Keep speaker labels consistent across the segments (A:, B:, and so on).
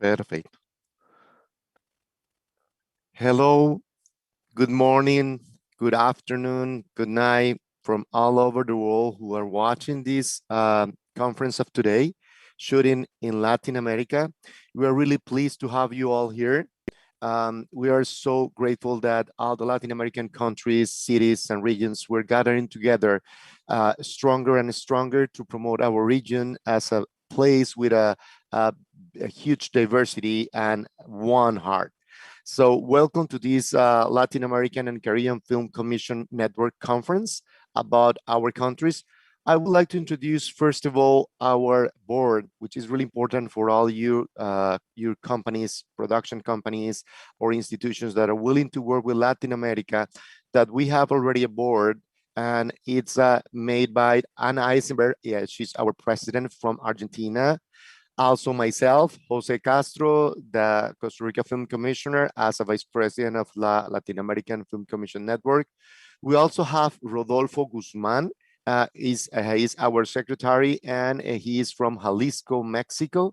A: Perfect. Hello, good morning, good afternoon, good night from all over the world who are watching this conference of today, shooting in Latin America. We are really pleased to have you all here. We are so grateful that all the Latin American countries, cities, and regions were gathering together stronger and stronger to promote our region as a place with a huge diversity and one heart. So welcome to this Latin American and Caribbean Film Commission Network conference about our countries. I would like to introduce, first of all, our board, which is really important for all you, your companies, production companies, or institutions that are willing to work with Latin America, that we have already a board, and it's made by Ana Eisenberg. Yeah, she's our president from Argentina. Also myself, Jose Castro, the Costa Rica Film Commissioner, as a Vice President of Latin American Film Commission Network. We also have Rodolfo Guzman, he's our secretary, and he is from Jalisco, Mexico.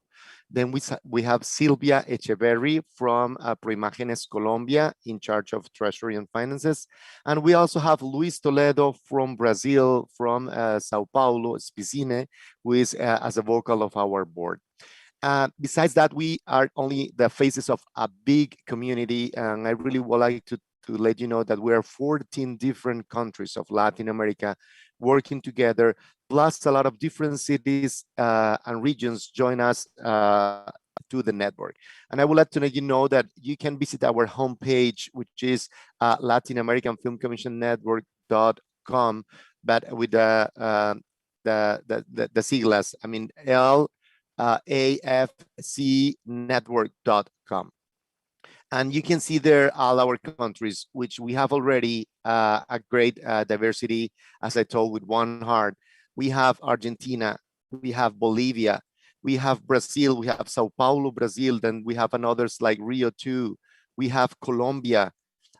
A: Then we have Silvia Echeverry from Proimágenes Colombia, in charge of Treasury and Finances. And we also have Luis Toledo from Brazil, from Sao Paulo, Spicine, who is as a vocal of our board. Besides that, we are only the faces of a big community, and I really would like to let you know that we are 14 different countries of Latin America working together, plus a lot of different cities and regions join us to the network. And I would like to let you know that you can visit our homepage, which is Latin American Film Commission Network.com, but with the siglas, I mean, afcnetwork.com. And you can see there all our countries, which we have already a great diversity, as I told, with one heart. We have Argentina, we have Bolivia, we have Brazil, we have Sao Paulo, Brazil, then we have another's like Rio too. We have Colombia,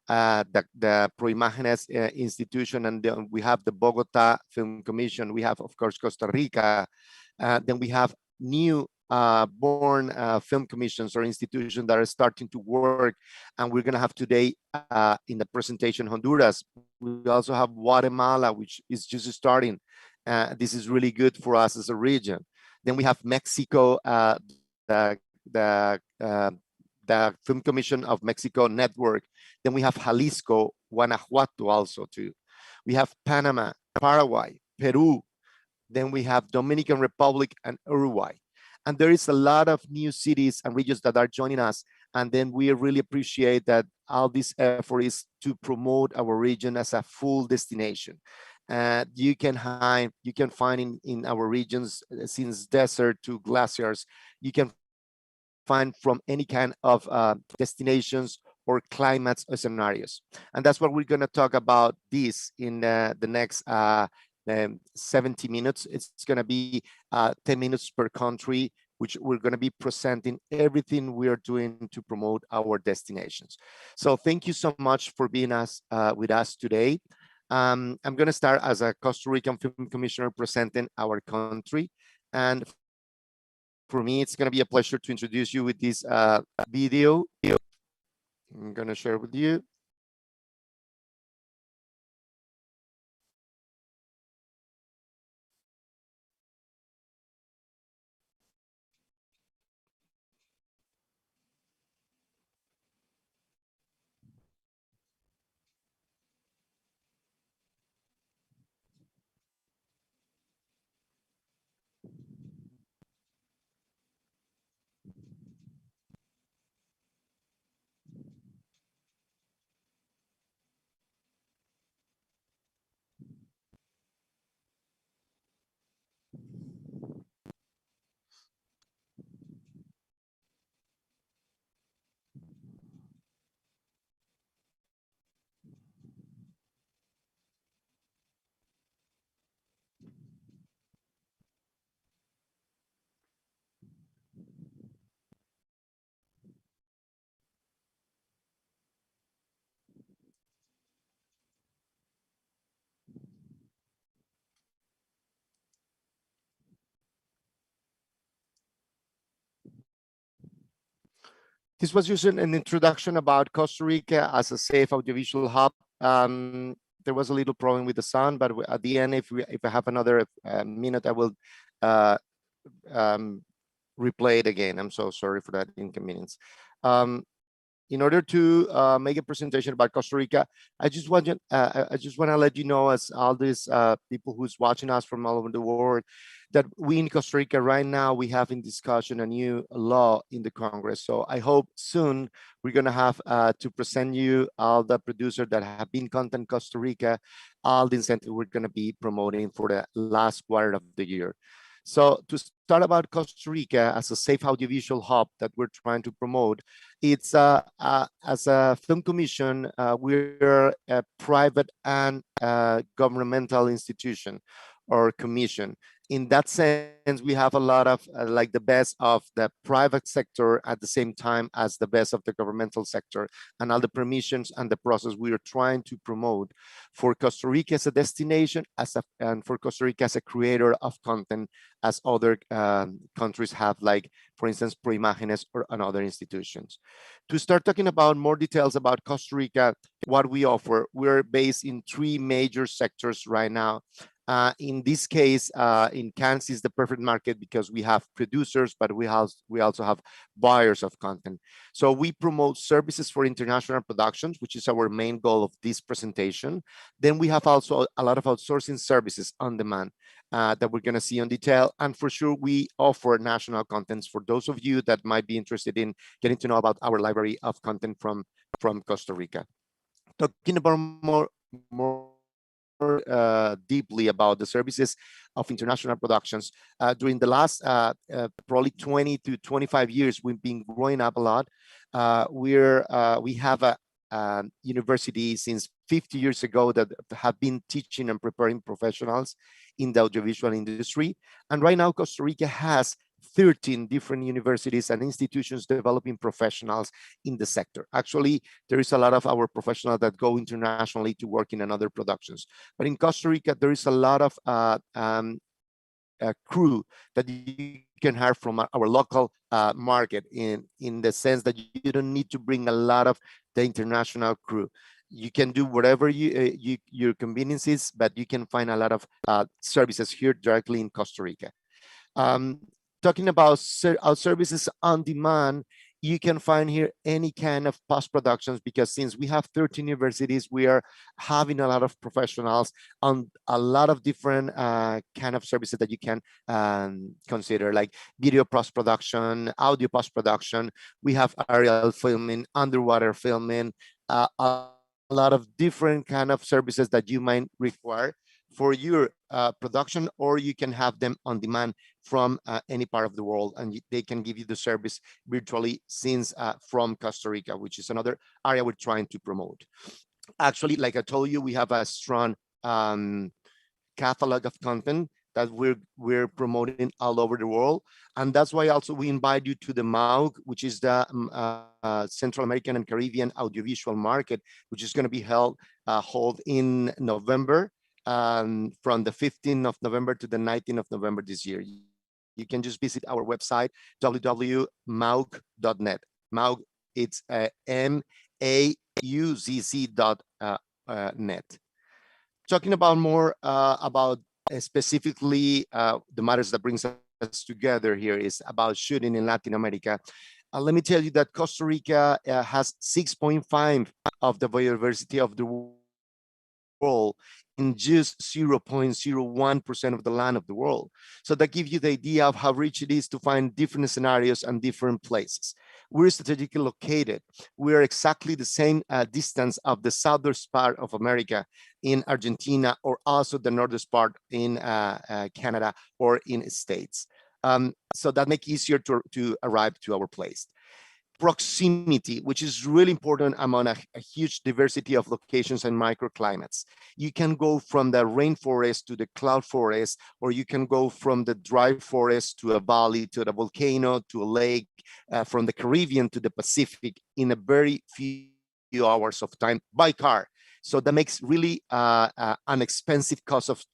A: the Proimágenes institution, and then we have the Bogota Film Commission. We have, of course, Costa Rica. Then we have new born film commissions or institutions that are starting to work, and we're going to have today in the presentation Honduras. We also have Guatemala, which is just starting. This is really good for us as a region. Then we have Mexico, the the uh, the Film Commission of Mexico Network. Then we have Jalisco, Guanajuato also too. We have Panama, Paraguay, Peru. Then we have Dominican Republic and Uruguay. And there is a lot of new cities and regions that are joining us. And then we really appreciate that all this effort is to promote our region as a full destination. You can find in our regions, since desert to glaciers, you can find from any kind of destinations or climates or scenarios. And that's what we're going to talk about this in the next 70 minutes. It's going to be 10 minutes per country, which we're going to be presenting everything we are doing to promote our destinations. So thank you so much for being with us today. I'm going to start as a Costa Rican Film Commissioner presenting our country. And for me, it's going to be a pleasure to introduce you with this video. I'm going to share with you. This was just an introduction about Costa Rica as a safe audiovisual hub. There was a little problem with the sound, but at the end, if I have another minute, I will uh, um, replay it again. I'm so sorry for that inconvenience. In order to make a presentation about Costa Rica, I just want to let you know, as all these people who's watching us from all over the world, that we in Costa Rica right now, we have in discussion a new law in the Congress. So I hope soon we're going to have to present you all the producers that have been content Costa Rica, all the incentive we're going to be promoting for the last quarter of the year. So to start about Costa Rica as a safe audiovisual hub that we're trying to promote, it's as a film commission, we're a private and governmental institution or commission. In that sense, we have a lot of like the best of the private sector at the same time as the best of the governmental sector, and all the permissions and the process we are trying to promote for Costa Rica as a destination, and for Costa Rica as a creator of content, as other countries have, like, for instance, ProImágenes or other institutions. To start talking about more details about Costa Rica, what we offer, we're based in 3 major sectors right now. In this case, in Kansas is the perfect market because we have producers, but we also have buyers of content. So we promote services for international productions, which is our main goal of this presentation. Then we have also a lot of outsourcing services on demand that we're going to see in detail. And for sure, we offer national contents for those of you that might be interested in getting to know about our library of content from Costa Rica. Talking about more deeply about the services of international productions. During the last probably 20 to 25 years, we've been growing up a lot. We have a university since 50 years ago that have been teaching and preparing professionals in the audiovisual industry. And right now, Costa Rica has 13 different universities and institutions developing professionals in the sector. Actually, there is a lot of our professionals that go internationally to work in another productions. But in Costa Rica, there is a lot of crew that you can hire from our local market, in the sense that you don't need to bring a lot of the international crew. You can do whatever your convenience is, but you can find a lot of services here directly in Costa Rica. Talking about our services on demand, you can find here any kind of post productions, because since we have 13 universities, we are having a lot of professionals on a lot of different kind of services that you can consider, like video post production, audio post production. We have aerial filming, underwater filming, a lot of different kind of services that you might require for your production, or you can have them on demand from any part of the world, and they can give you the service virtually since from Costa Rica, which is another area we're trying to promote. Actually, like I told you, we have a strong catalog of content that we're promoting all over the world, and that's why also we invite you to the MAUC, which is the Central American and Caribbean audiovisual market, which is going to be held in November, from the 15th of November to the 19th of November this year. You can just visit our website, www.mauzc.net. MAUC, it's MAUZC.net. Talking about more about specifically the matters that brings us together here is about shooting in Latin America. Let me tell you that Costa Rica has 6.5 of the biodiversity of the world in just 0.01% of the land of the world. So that gives you the idea of how rich it is to find different scenarios and different places. We're strategically located. We're exactly the same distance of the southern part of America in Argentina, or also the northern part in Canada or in States. So that makes it easier to arrive to our place. Proximity, which is really important among a huge diversity of locations and microclimates. You can go from the rainforest to the cloud forest, or you can go from the dry forest to a valley, to the volcano, to a lake, from the Caribbean to the Pacific in a very few hours of time by car. So that makes really an expensive cost of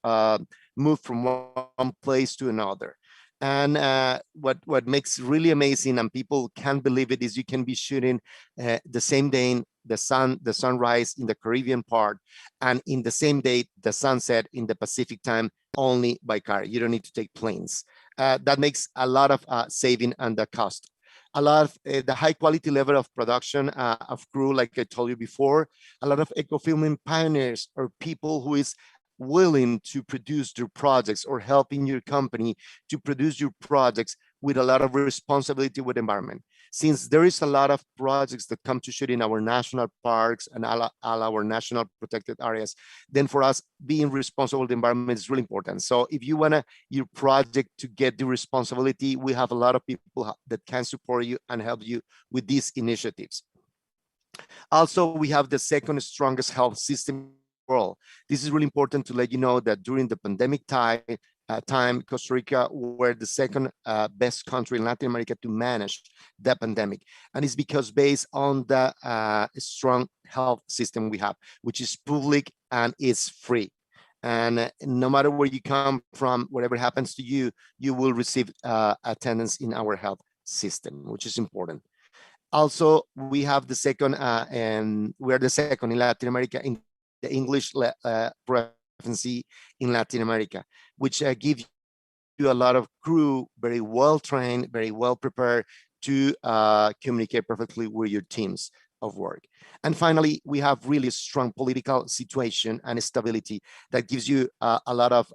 A: move from one place to another. And what makes really amazing, and people can't believe it, is you can be shooting the same day the sunrise in the Caribbean part, and in the same day the sunset in the Pacific time, only by car. You don't need to take planes. That makes a lot of saving on the cost. A lot of the high quality level of production of crew, like I told you before, a lot of eco-filming pioneers or people who is willing to produce their projects or helping your company to produce your projects with a lot of responsibility with the environment. Since there is a lot of projects that come to shoot in our national parks and all our national protected areas, then for us, being responsible with the environment is really important. So if you want your project to get the responsibility, we have a lot of people that can support you and help you with these initiatives. Also, we have the second strongest health system world. This is really important to let you know that during the pandemic time, Costa Rica were the second best country in Latin America to manage the pandemic. And it's because based on the strong health system we have, which is public and is free. And no matter where you come from, whatever happens to you, you will receive attendance in our health system, which is important. Also, we have the second, and we are the second in Latin America in the English proficiency in Latin America, which gives you a lot of crew, very well trained, very well prepared to communicate perfectly with your teams of work. And finally, we have really strong political situation and stability that gives you a lot of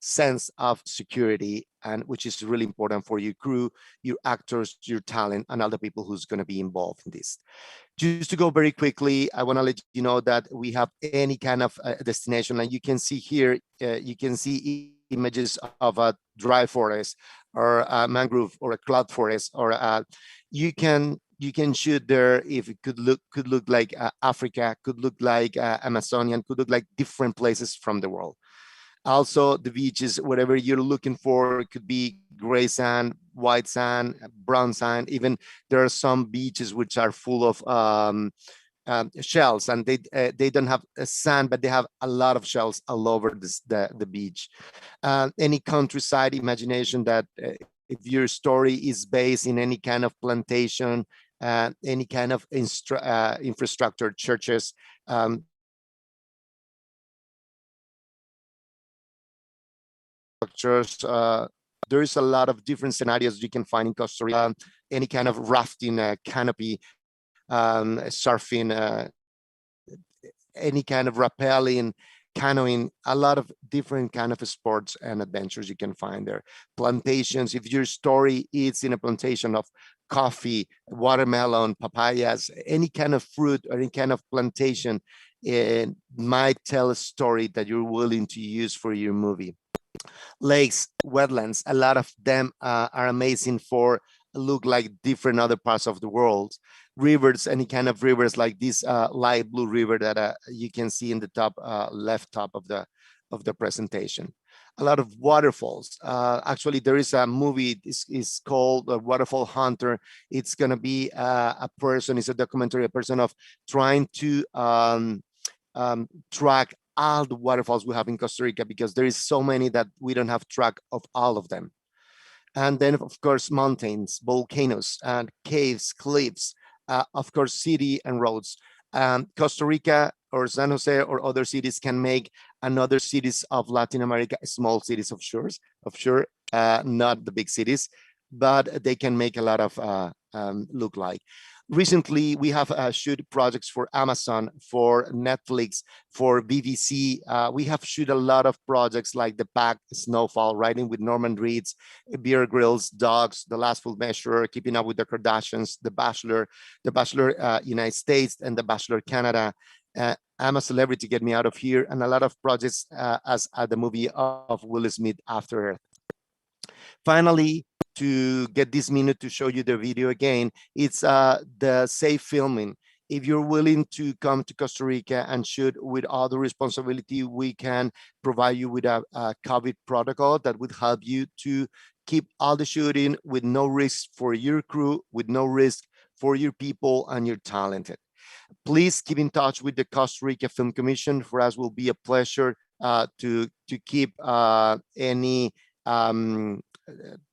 A: sense of security, and which is really important for your crew, your actors, your talent, and other people who's going to be involved in this. Just to go very quickly, I want to let you know that we have any kind of destination, and you can see here, you can see images of a dry forest or a mangrove or a cloud forest, or you can shoot there. If it could look like Africa, could look like Amazonian, could look like different places from the world. Also, the beaches, whatever you're looking for, it could be gray sand, white sand, brown sand. Even there are some beaches which are full of shells, and they don't have sand, but they have a lot of shells all over the beach. Any countryside imagination that if your story is based in any kind of plantation, any kind of infrastructure, churches, structures. There is a lot of different scenarios you can find in Costa Rica. Any kind of rafting, canopy, surfing, any kind of rappelling, canoeing, a lot of different kind of sports and adventures you can find there. Plantations, if your story is in a plantation of coffee, watermelon, papayas, any kind of fruit or any kind of plantation, it might tell a story that you're willing to use for your movie. Lakes, wetlands, a lot of them are amazing for look like different other parts of the world. Rivers, any kind of rivers like this light blue river that you can see in the top left top of the presentation. A lot of waterfalls. Actually, there is a movie. Is called Waterfall Hunter. It's gonna be a person. It's a documentary. A person of trying to track all the waterfalls we have in Costa Rica, because there is so many that we don't have track of all of them. And then, of course, mountains, volcanoes, and caves, cliffs, of course, city and roads. Costa Rica or San Jose or other cities can make another cities of Latin America, small cities of sure, not the big cities, but they can make a lot of look like. Recently, we have shoot projects for Amazon, for Netflix, for BBC. We have shoot a lot of projects like The Pact, Snowfall, Riding with Norman Reedus, Bear Grylls, Dogs, The Last Full Measure, Keeping Up with the Kardashians, The Bachelor United States, and The Bachelor Canada. I'm a Celebrity, Get Me Out of Here, and a lot of projects as the movie of Will Smith, After Earth. Finally, to get this minute to show you the video again, it's the safe filming. If you're willing to come to Costa Rica and shoot with all the responsibility, we can provide you with a COVID protocol that would help you to keep all the shooting with no risk for your crew, with no risk for your people and your talented. Please keep in touch with the Costa Rica Film Commission. For us, will be a pleasure to keep any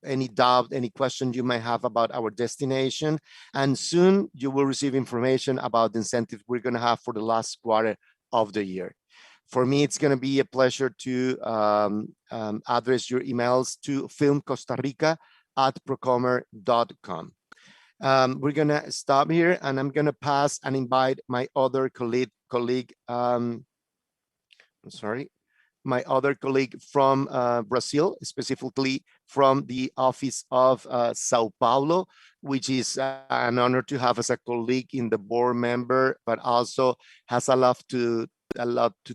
A: any doubt, any question you might have about our destination. And soon you will receive information about the incentive we're going to have for the last quarter of the year. For me, it's going to be a pleasure to address your emails to filmcostarica@procomer.com. We're going to stop here, and I'm going to pass and invite my other colleague my other colleague from Brazil, specifically from the office of Sao Paulo, which is an honor to have as a colleague in the board member, but also has a lot to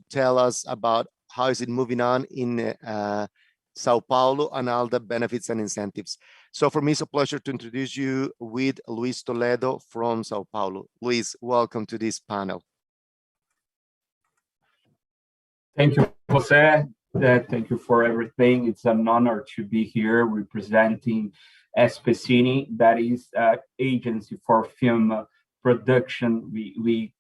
A: tell us about how is it moving on in Sao Paulo and all the benefits and incentives. So for me, it's a pleasure to introduce you with Luis Toledo from Sao Paulo. Luis, welcome to this panel.
B: Thank you, Jose. Thank you for everything. It's an honor to be here representing SPCine, that is an agency for film production. We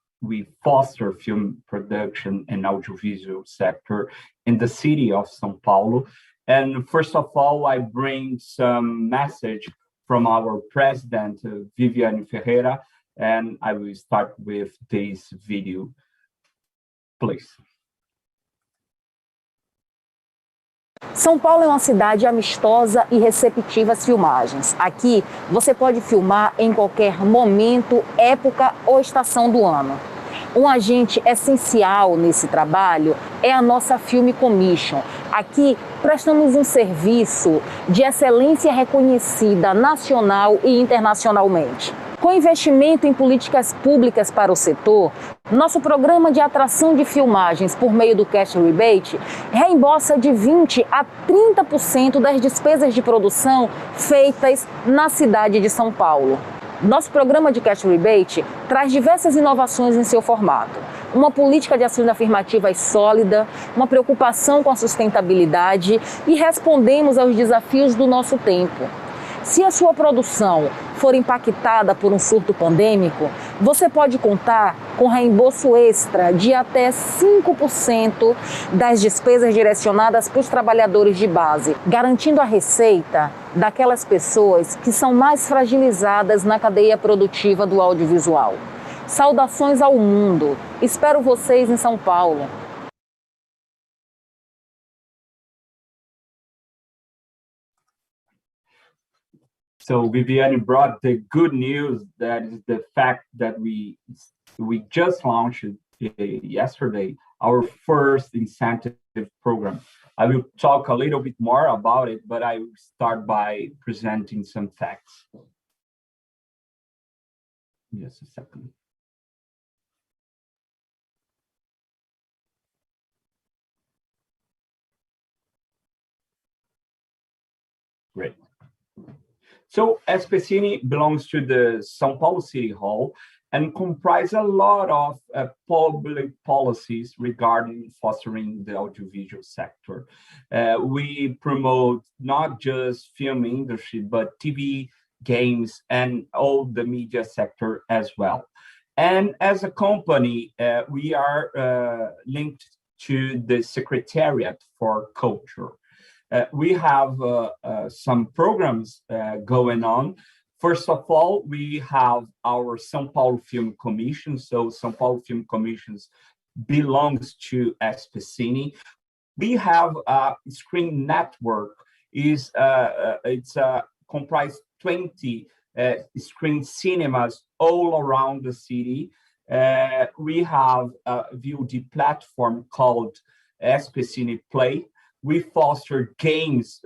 B: foster film production and audiovisual sector in the city of São Paulo. And first of all, I bring some message from our president, Viviane Ferreira, and I will start with this video, please.
C: São Paulo é uma cidade amistosa e receptiva às filmagens. Aqui você pode filmar em qualquer momento, época ou estação do ano. Um agente essencial nesse trabalho é a nossa Film Commission. Aqui prestamos um serviço de excelência reconhecida nacional e internacionalmente. Com investimento em políticas públicas para o setor, nosso programa de atração de filmagens por meio do Cash Rebate reembolsa de 20% a 30% das despesas de produção feitas na cidade de São Paulo. Nosso programa de Cash Rebate traz diversas inovações em seu formato. Uma política de ações afirmativas sólida, uma preocupação com a sustentabilidade e respondemos aos desafios do nosso tempo. Se a sua produção for impactada por um surto pandêmico, você pode contar com reembolso extra de até 5% das despesas direcionadas para os trabalhadores de base, garantindo a receita daquelas pessoas que são mais fragilizadas na cadeia produtiva do audiovisual. Saudações ao mundo! Espero vocês em São Paulo!
B: So Viviane brought the good news, that is the fact that we just launched yesterday our first incentive program. I will talk a little bit more about it, but I will start by presenting some facts. Just a second. Great. So SPCine belongs to the São Paulo City Hall and comprise a lot of public policies regarding fostering the audiovisual sector. We promote not just film industry, but TV, games, and all the media sector as well. And as a company, we are linked to the Secretariat for Culture. We have some programs going on. First of all, we have our São Paulo Film Commission. So São Paulo Film Commissions belongs to SPCine. We have a screen network. It's comprised 20 screen cinemas all around the city. We have a VOD platform called SPCine Play. We foster games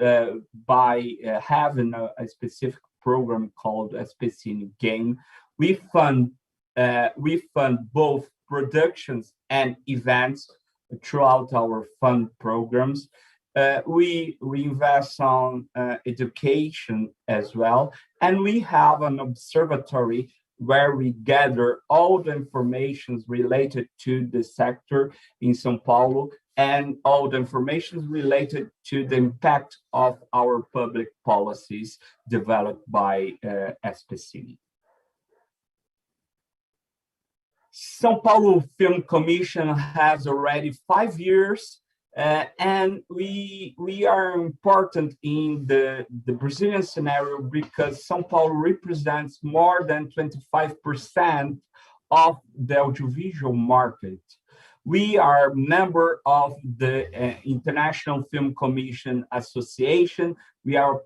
B: by having a specific program called SPCine Game. We fund both productions and events throughout our fund programs. We invest on education as well, and we have an observatory where we gather all the information related to the sector in São Paulo and all the information related to the impact of our public policies developed by SPCine. São Paulo Film Commission has already 5 years And we are important in the Brazilian scenario because São Paulo represents more than 25% of the audiovisual market. We are member of the International Film Commission Association. We are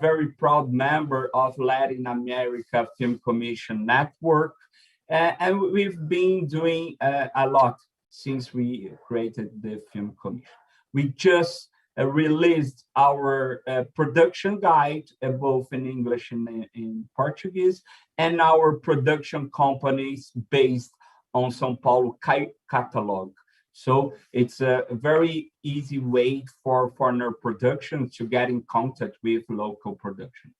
B: very proud member of Latin America Film Commission Network. And we've been doing a lot since we created the Film Commission. We just released our production guide, both in English and in Portuguese, and our production companies based on São Paulo catalog. So it's a very easy way for foreigner production to get in contact with local production.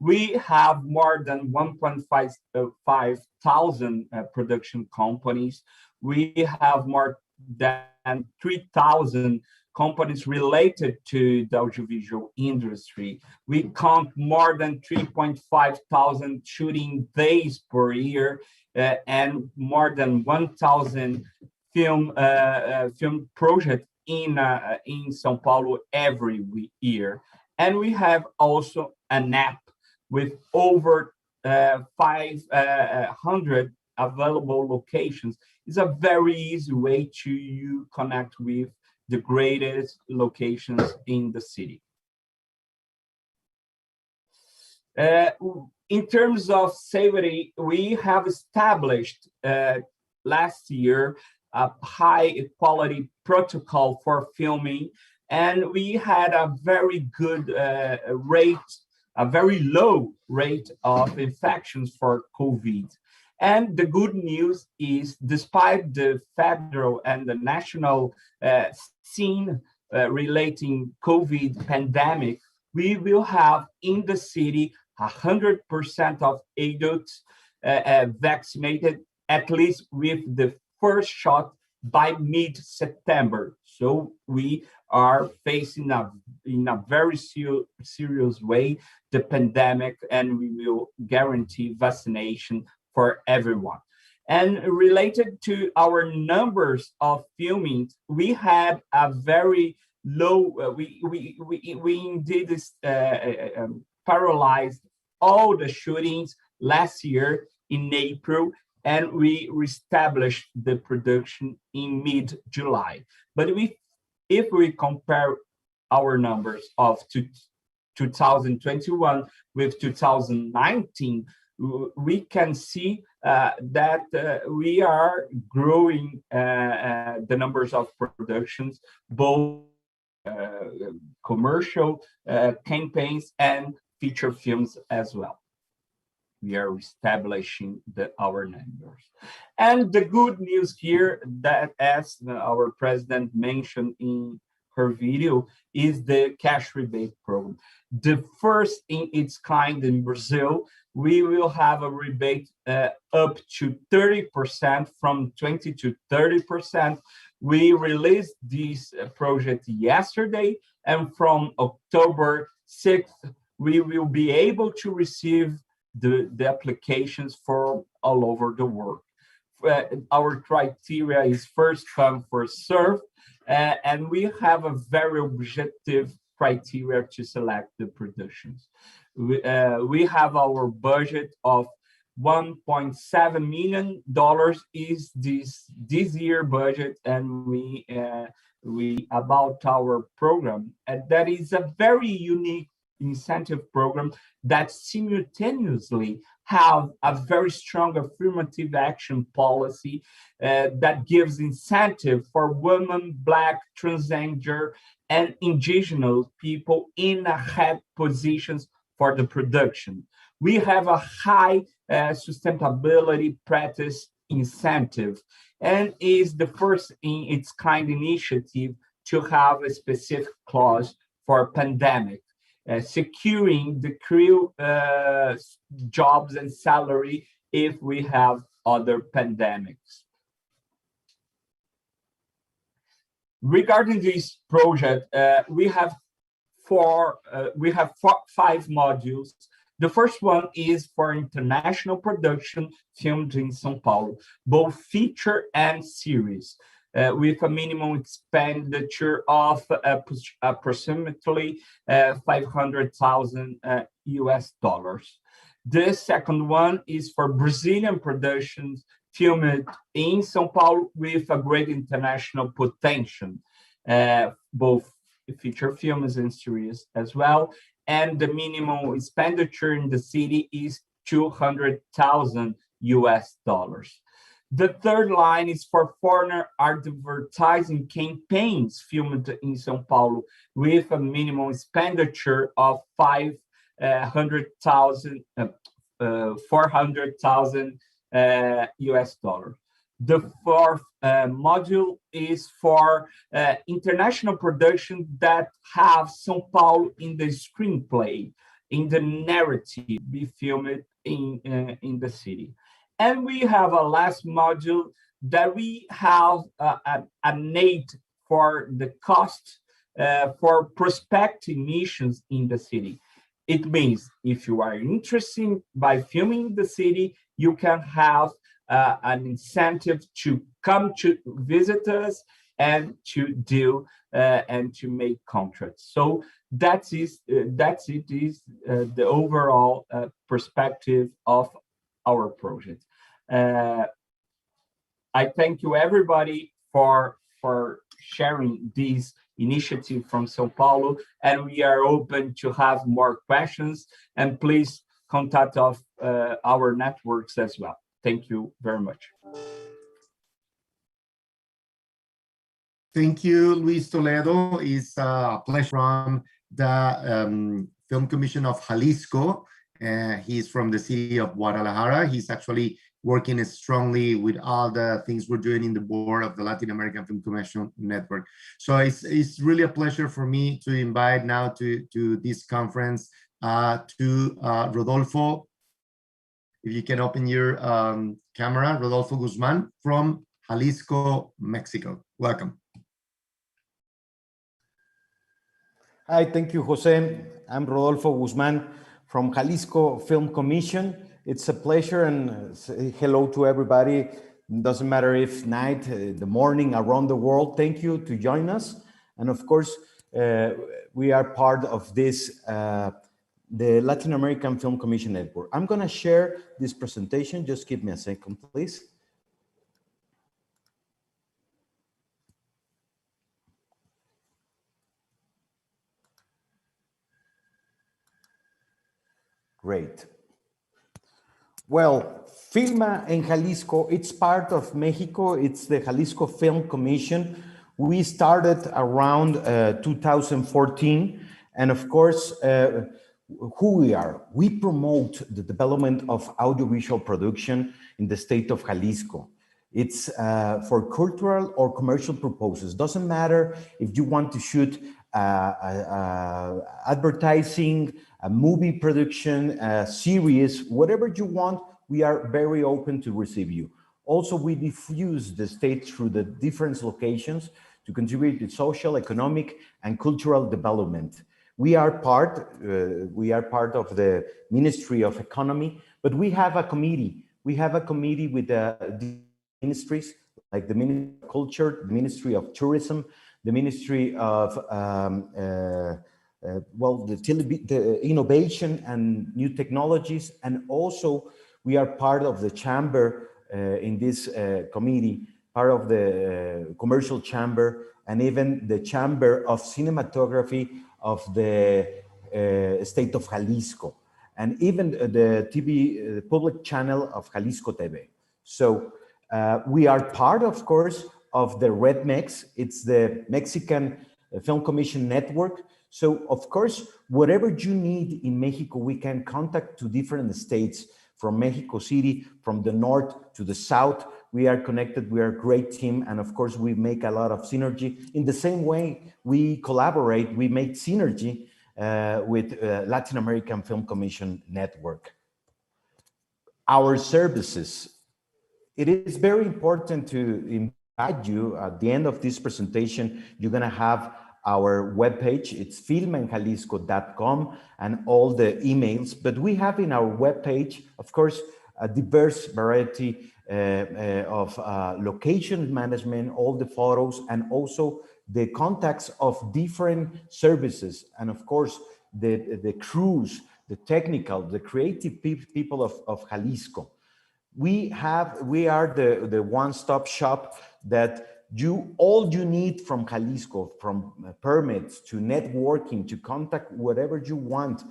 B: We have more than 1.5 thousand production companies. We have more than 3,000 companies related to the audiovisual industry. We count more than 3.5 thousand shooting days per year and more than 1,000 film projects in São Paulo every year. And we have also an app with over 500 available locations. It's a very easy way to connect with the greatest locations in the city. In terms of safety, we have established last year a high quality protocol for filming, and we had a very good a very low rate of infections for COVID. And the good news is, despite the federal and the national scene relating COVID pandemic, we will have in the city 100% of adults vaccinated, at least with the first shot by mid-September. So we are facing in a very serious way the pandemic, and we will guarantee vaccination for everyone. And related to our numbers of filming, we had a very low. We indeed paralyzed all the shootings last year in April, and we reestablished the production in mid-July. But if we compare our numbers of 2021 with 2019, we can see that we are growing the numbers of productions, both commercial campaigns and feature films as well. We are establishing our numbers. And the good news here, that as our president mentioned in her video, is the cash rebate program. The first in its kind in Brazil. We will have a rebate up to 30%, from 20 to 30%. We released this project yesterday, and from October 6th, we will be able to receive the applications for all over the world. Our criteria is first come, first serve, and we have a very objective criteria to select the productions. We have our budget of $1.7 million is this year budget, and we about our program, and that is a very unique incentive program that simultaneously have a very strong affirmative action policy that gives incentive for women, Black, transgender, and indigenous people in head positions for the production. We have a high sustainability practice incentive, and is the first in its kind initiative to have a specific clause for pandemic, securing the crew jobs and salary if we have other pandemics. Regarding this project, we have five modules. The first one is for international production filmed in São Paulo, both feature and series. with a minimum expenditure of approximately $500,000 US dollars. The second one is for Brazilian productions filmed in São Paulo with a great international potential, both feature films and series as well. And the minimum expenditure in the city is $200,000 US dollars. The third line is for foreign advertising campaigns filmed in São Paulo with a minimum expenditure of $400,000 US dollars. The fourth module is for international production that have São Paulo in the screenplay, in the narrative, be filmed in the city. And we have a last module that we have an aid for the cost for prospective missions in the city. It means if you are interested by filming the city, you can have an incentive to come to visit us and to do and to make contracts. So that is the overall perspective of our project. I thank you everybody for sharing this initiative from São Paulo, and we are open to have more questions, and please contact our networks as well. Thank you very much.
A: Thank you, Luis Toledo. It's a pleasure from the Film Commission of Jalisco. He's from the city of Guadalajara. He's actually working strongly with all the things we're doing in the board of the Latin American Film Commission Network. So it's really a pleasure for me to invite now to this conference to Rodolfo. If you can open your camera, Rodolfo Guzman from Jalisco, Mexico. Welcome.
D: Hi, thank you, Jose. I'm Rodolfo Guzman from Jalisco Film Commission. It's a pleasure, and say hello to everybody. It doesn't matter if night, the morning, around the world. Thank you to join us. And of course, we are part of this, the Latin American Film Commission Network. I'm gonna share this presentation. Just give me a second, please. Great. Well, Filma en Jalisco, it's part of Mexico. It's the Jalisco Film Commission. We started around 2014. And of course, who we are. We promote the development of audiovisual production in the state of Jalisco. It's for cultural or commercial purposes. Doesn't matter if you want to shoot advertising, a movie production, a series, whatever you want, we are very open to receive you. Also, we diffuse the state through the different locations to contribute to social, economic, and cultural development. We are part of the Ministry of Economy, but we have a committee. We have a committee with the ministries, like the Ministry of Culture, the Ministry of Tourism, the Ministry of the Innovation and New Technologies, and also we are part of the chamber in this committee, part of the commercial chamber, and even the chamber of cinematography of the state of Jalisco, and even the TV public channel of Jalisco TV. So we are part, of course, of the RedMex. It's the Mexican Film Commission Network. So, of course, whatever you need in Mexico, we can contact to different states from Mexico City, from the north to the south. We are connected, we are a great team, and of course, we make a lot of synergy. In the same way, we collaborate, we make synergy with Latin American Film Commission Network. Our services. It is very important to invite you, at the end of this presentation, you're gonna have our webpage. It's filmenjalisco.com and all the emails, but we have in our webpage, of course, a diverse variety of location management, all the photos, and also the contacts of different services, and of course the crews, the technical, the creative people of Jalisco. We are the one-stop shop that all you need from Jalisco, from permits to networking to contact, whatever you want.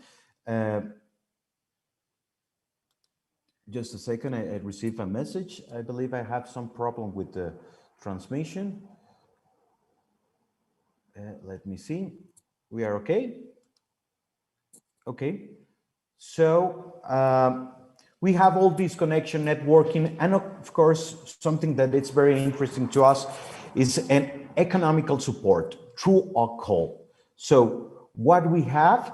D: Just a second, I received a message. I believe I have some problem with the transmission. Let me see. We are okay? Okay. So we have all this connection, networking, and of course, something that is very interesting to us is an economical support through a call. So what we have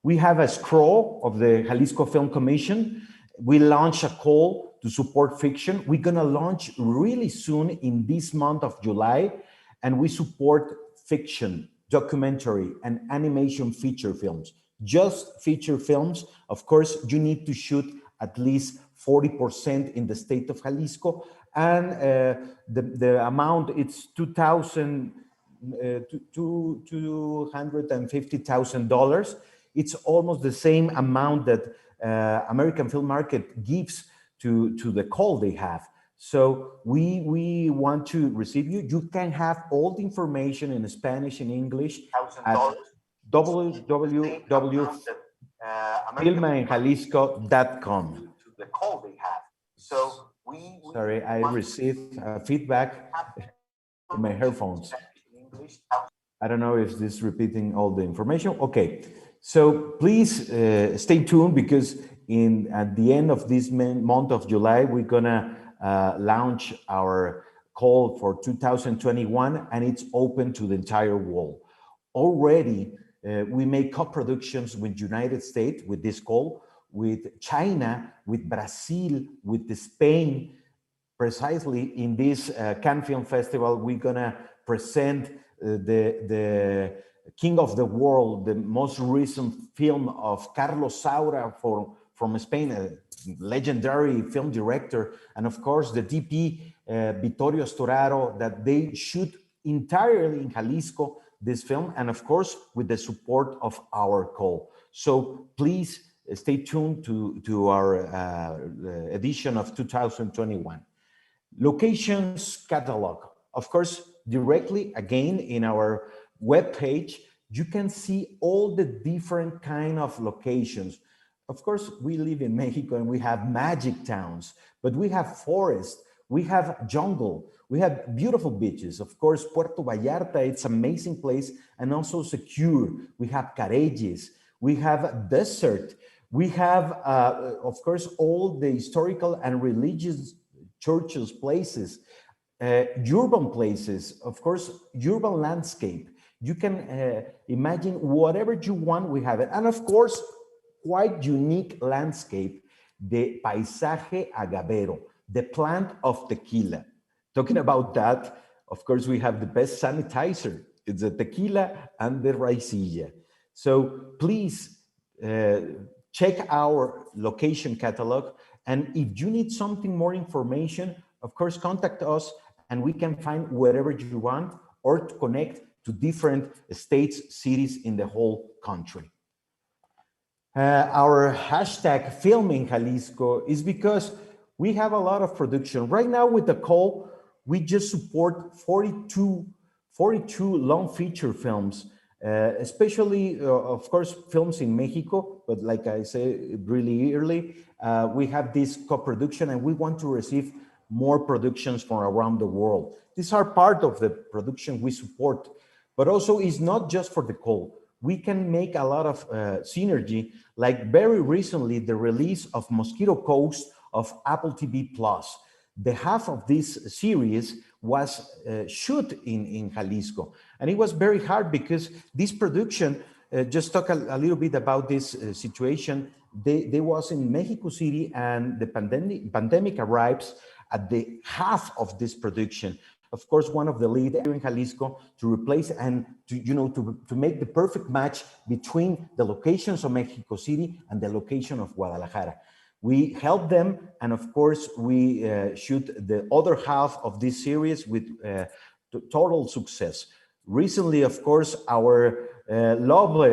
D: a scroll of the Jalisco Film Commission. We launch a call to support fiction. We're gonna launch really soon in this month of July, and we support fiction, documentary, and animation feature films. Just feature films. Of course, you need to shoot at least 40% in the state of Jalisco, and the amount, it's $250,000. It's almost the same amount that American Film Market gives to the call they have. So we want to receive you. You can have all the information in Spanish and English at www.filmaenjalisco.com. The call they have. So sorry, I received feedback in my headphones. I don't know if this is repeating all the information. Okay, so please stay tuned, because at the end of this month of July, we're gonna launch our call for 2021, and it's open to the entire world. Already, we make co-productions with United States with this call, with China, with Brazil, with Spain. Precisely in this Cannes Film Festival, we're gonna present the King of the World, the most recent film of Carlos Saura from Spain, a legendary film director, and of course the DP Vittorio Storaro, that they shoot entirely in Jalisco this film, and of course with the support of our call. So please stay tuned to our edition of 2021. Locations catalog. Of course, directly again in our webpage, you can see all the different kind of locations. Of course, we live in Mexico and we have magic towns, but we have forest, we have jungle, we have beautiful beaches. Of course, Puerto Vallarta, it's an amazing place and also secure. We have Careyes, we have desert, we have, of course, all the historical and religious churches, places, urban places, of course, urban landscape. You can imagine whatever you want, we have it. And of course, quite unique landscape, the Paisaje Agavero, the plant of tequila. Talking about that, of course, we have the best sanitizer. It's the tequila and the raicilla. So please check our location catalog. And if you need something more information, of course, contact us and we can find whatever you want, or to connect to different states, cities in the whole country. Our hashtag Film in Jalisco is because we have a lot of production. Right now with the call, we just support 42 long feature films, especially, of course, films in Mexico, but like I said really early, we have this co-production and we want to receive more productions from around the world. These are part of the production we support, but also it's not just for the call. We can make a lot of synergy, like very recently, the release of Mosquito Coast of Apple TV+. The half of this series was shot in Jalisco. And it was very hard because this production, just talk a little bit about this situation. They was in Mexico City and the pandemic arrives at the half of this production. Of course, one of the lead here in Jalisco to replace and to make the perfect match between the locations of Mexico City and the location of Guadalajara. We help them, and of course, we shoot the other half of this series with total success. Recently, of course, our lovely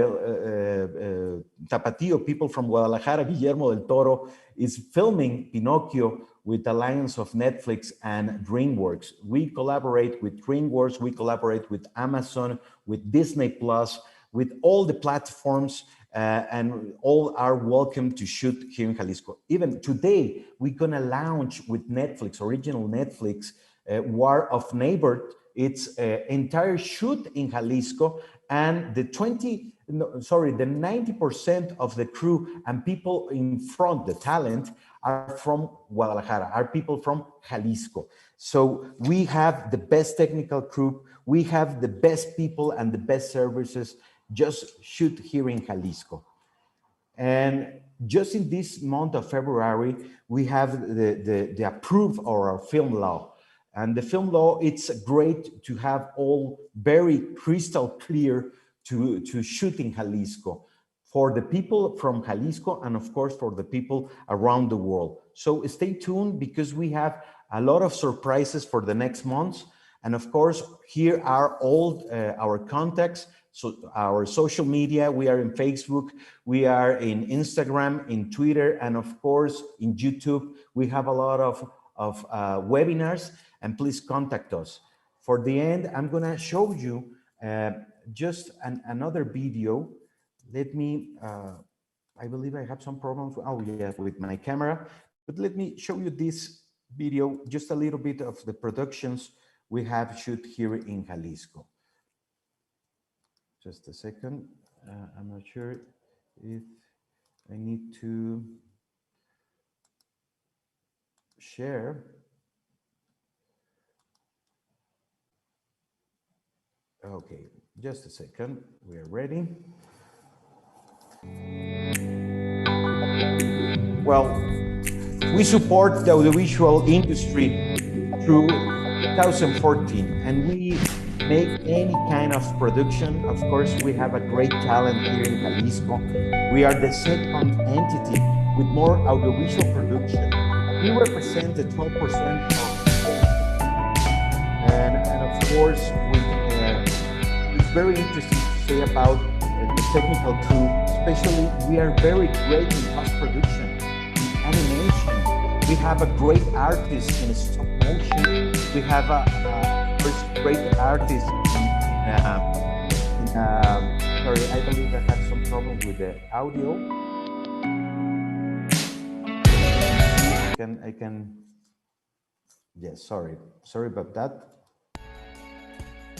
D: Tapatio people from Guadalajara, Guillermo del Toro, is filming Pinocchio with Alliance of Netflix and DreamWorks. We collaborate with DreamWorks, we collaborate with Amazon, with Disney Plus, with all the platforms, and all are welcome to shoot here in Jalisco. Even today, we're gonna launch with Netflix, original Netflix, War of Neighbor. It's entire shoot in Jalisco, and the 90% of the crew and people in front, the talent, are from Guadalajara, are people from Jalisco. So we have the best technical crew, we have the best people and the best services. Just shoot here in Jalisco. And just in this month of February, we have the approve of our film law. And the film law, it's great to have all very crystal clear to shoot in Jalisco for the people from Jalisco and of course for the people around the world. So stay tuned because we have a lot of surprises for the next months. And of course, here are all our contacts. So our social media, we are in Facebook, we are in Instagram, in Twitter, and of course in YouTube. We have a lot of webinars, and please contact us. For the end, I'm gonna show you just another video. Let me, I believe I have some problems, oh yeah, with my camera, but let me show you this video, just a little bit of the productions we have shoot here in Jalisco. Just a second. I'm not sure if I need to share. Okay, just a second. We are ready. Well, we support the audiovisual industry through 2014, and we make any kind of production. Of course, we have a great talent here in Jalisco. We are the second entity with more audiovisual production. We represent the 12% of, and of course, it's very interesting to say about the technical crew. Especially, we are very great in post-production, in animation. We have a great artist in stop motion. We have a great artist sorry, I believe I had some problem with the audio. I can, yes, sorry about that.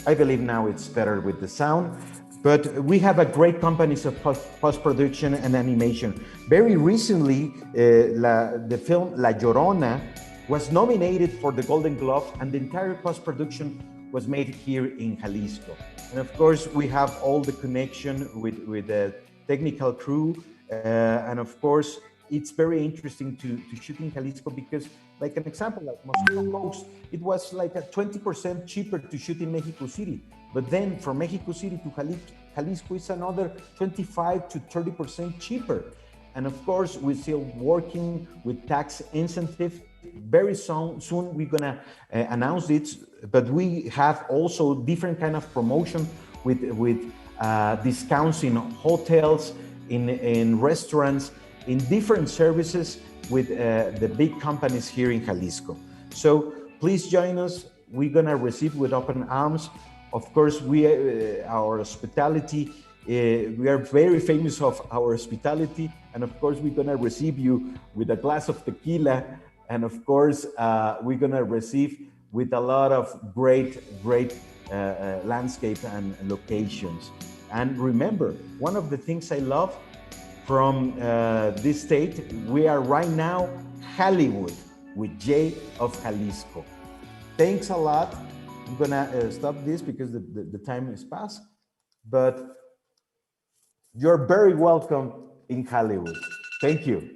D: I believe now it's better with the sound, but we have a great companies of post-production and animation. Very recently, the film La Llorona was nominated for the Golden Globe, and the entire post-production was made here in Jalisco. And of course, we have all the connection with the technical crew. And of course, it's very interesting to shoot in Jalisco because, like an example, like Mosquito Coast, it was like a 20% cheaper to shoot in Mexico City. But then from Mexico City to Jalisco is another 25 to 30% cheaper. And of course, we're still working with tax incentive. Very soon we're gonna announce it, but we have also different kind of promotion with discounts in hotels, in restaurants, in different services with the big companies here in Jalisco. So please join us. We're gonna receive with open arms. Of course, our hospitality, we are very famous of our hospitality, and of course we're gonna receive you with a glass of tequila. And of course, we're gonna receive with a lot of great landscape and locations. And remember, one of the things I love from this state, we are right now Hollywood with Jay of Jalisco. Thanks a lot. I'm gonna stop this because the time is past, but you're very welcome in Hollywood. Thank you.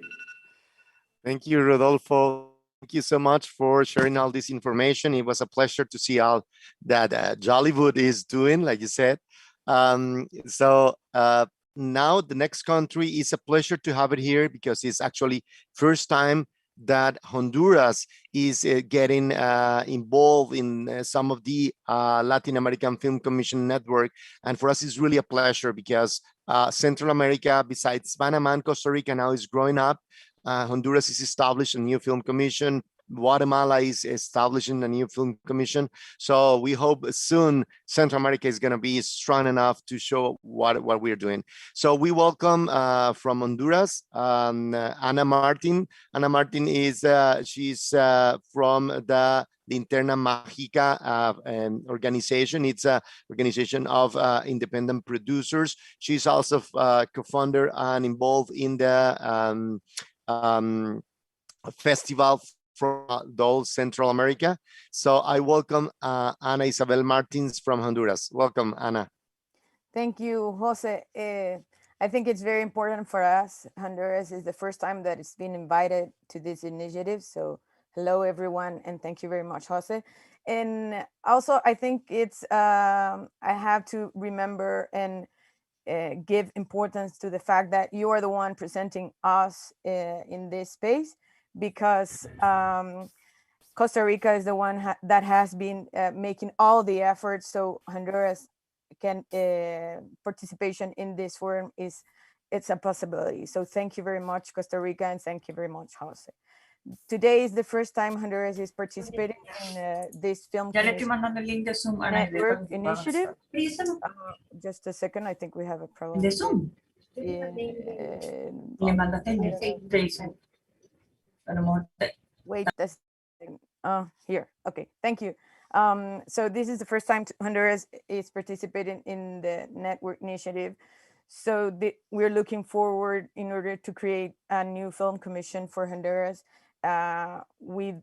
A: Thank you, Rodolfo. Thank you so much for sharing all this information. It was a pleasure to see all that Jollywood is doing, like you said. Now now the next country is a pleasure to have it here because it's actually first time that Honduras is getting involved in some of the Latin American Film Commission network. And for us, it's really a pleasure because Central America, besides Panama and Costa Rica, now is growing up. Honduras is established a new film commission. Guatemala is establishing a new film commission. So we hope soon Central America is going to be strong enough to show what we're doing. So we welcome from Honduras, Ana Martin. Ana Martin is, she's from the Linterna Mágica organization. It's an organization of independent producers. She's also co-founder and involved in the festival from Dole Central America. So I welcome Ana Isabel Martins from Honduras. Welcome, Ana.
E: Thank you, Jose. I think it's very important for us. Honduras is the first time that it's been invited to this initiative. So hello, everyone, and thank you very much, Jose. And also, I think it's, I have to remember and give importance to the fact that you are the one presenting us in this space, because Costa Rica is the one that has been making all the efforts. So Honduras can participation in this forum it's a possibility. So thank you very much, Costa Rica, and thank you very much, Jose. Today is the first time Honduras is participating in this film network initiative. Just a second, I think we have a problem.
F: De Zoom.
E: Wait a second. Here, okay, thank you. So this is the first time Honduras is participating in the network initiative. So we're looking forward in order to create a new film commission for Honduras with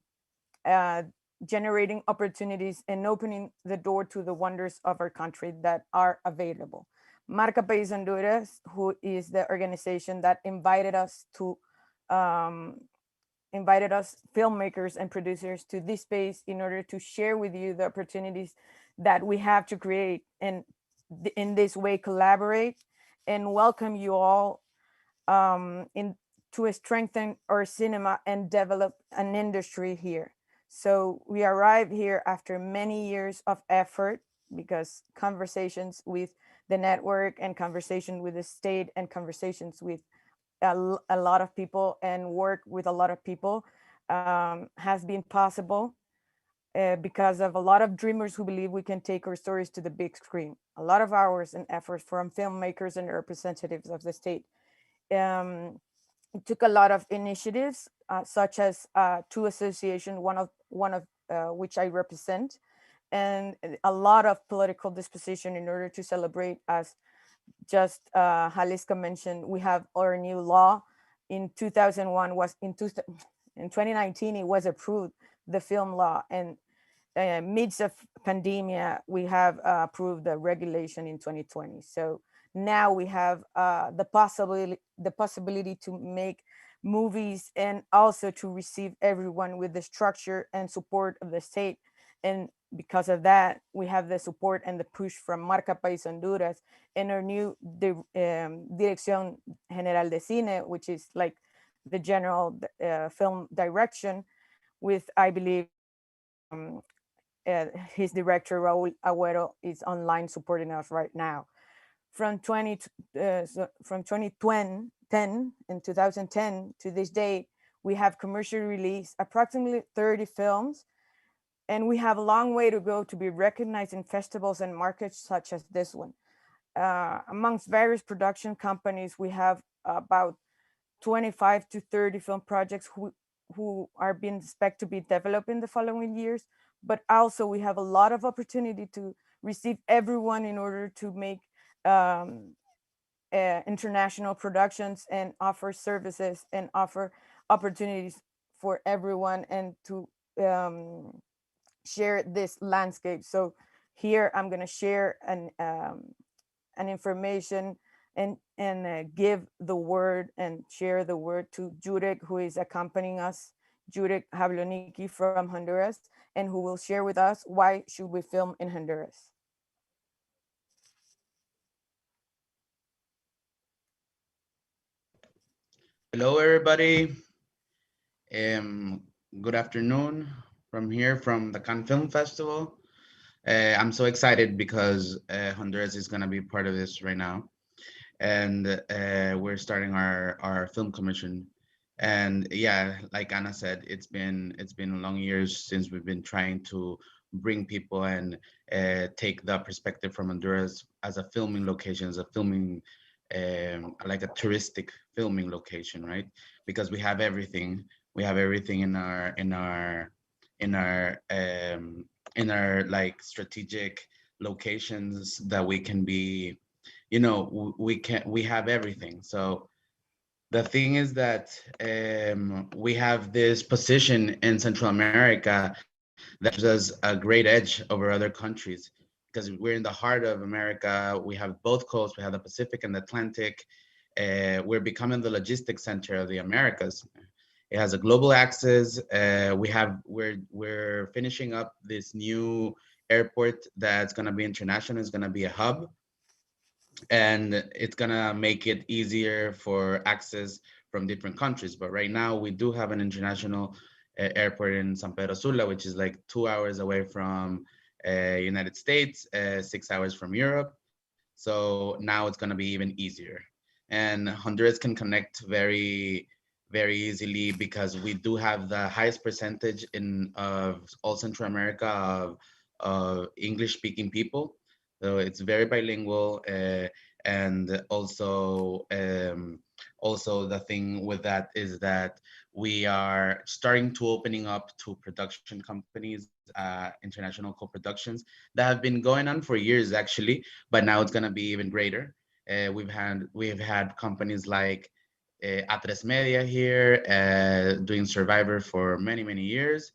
E: generating opportunities and opening the door to the wonders of our country that are available. Marca País Honduras, who is the organization that invited us filmmakers and producers to this space in order to share with you the opportunities that we have to create, and in this way collaborate and welcome you all to strengthen our cinema and develop an industry here. So we arrived here after many years of effort, because conversations with the network and conversation with the state and conversations with a lot of people and work with a lot of people has been possible because of a lot of dreamers who believe we can take our stories to the big screen. A lot of hours and effort from filmmakers and representatives of the state. It took a lot of initiatives, such as two associations, one of which I represent, and a lot of political disposition in order to celebrate. As just Jalisca mentioned, we have our new law. In 2001 in 2019 it was approved, the film law, and midst of pandemia we have approved the regulation in 2020. So now we have the possibility to make movies and also to receive everyone with the structure and support of the state. And because of that, we have the support and the push from Marca País Honduras and our new Dirección General de Cine, which is like the general film direction, with, I believe, his director, Raul Agüero, is online supporting us right now. From 2010 and 2010 to this date, we have commercially released approximately 30 films, and we have a long way to go to be recognized in festivals and markets such as this one. Amongst various production companies, we have about 25 to 30 film projects who are being expected to be developed in the following years, but also we have a lot of opportunity to receive everyone in order to make international productions and offer services and offer opportunities for everyone, and to share this landscape. So here I'm going to share an information and give the word and share the word to Jurek, who is accompanying us, Jurek Jabloniki from Honduras, and who will share with us why should we film in Honduras.
F: Hello, everybody. Good afternoon from here from the Cannes Film Festival. I'm so excited because Honduras is going to be part of this right now, and we're starting our film commission. And yeah, like Anna said, it's been long years since we've been trying to bring people and take the perspective from Honduras as a filming location, as a filming like a touristic filming location, right? Because we have everything. We have everything in our in our like strategic locations that we can be, we have everything. So the thing is that we have this position in Central America that gives us a great edge over other countries because we're in the heart of America. We have both coasts. We have the Pacific and the Atlantic. We're becoming the logistics center of the Americas. It has a global access. We're finishing up this new airport that's going to be international. It's going to be a hub, and it's gonna make it easier for access from different countries. But right now we do have an international airport in San Pedro Sula, which is like 2 hours away from United States, 6 hours from Europe. So now it's gonna be even easier. And Honduras can connect very easily because we do have the highest percentage in of all Central America of English speaking people. So it's very bilingual, and also the thing with that is that we are starting to opening up to production companies, international co-productions that have been going on for years actually, but now it's going to be even greater. We've had companies like A3 Media here, doing Survivor for many years.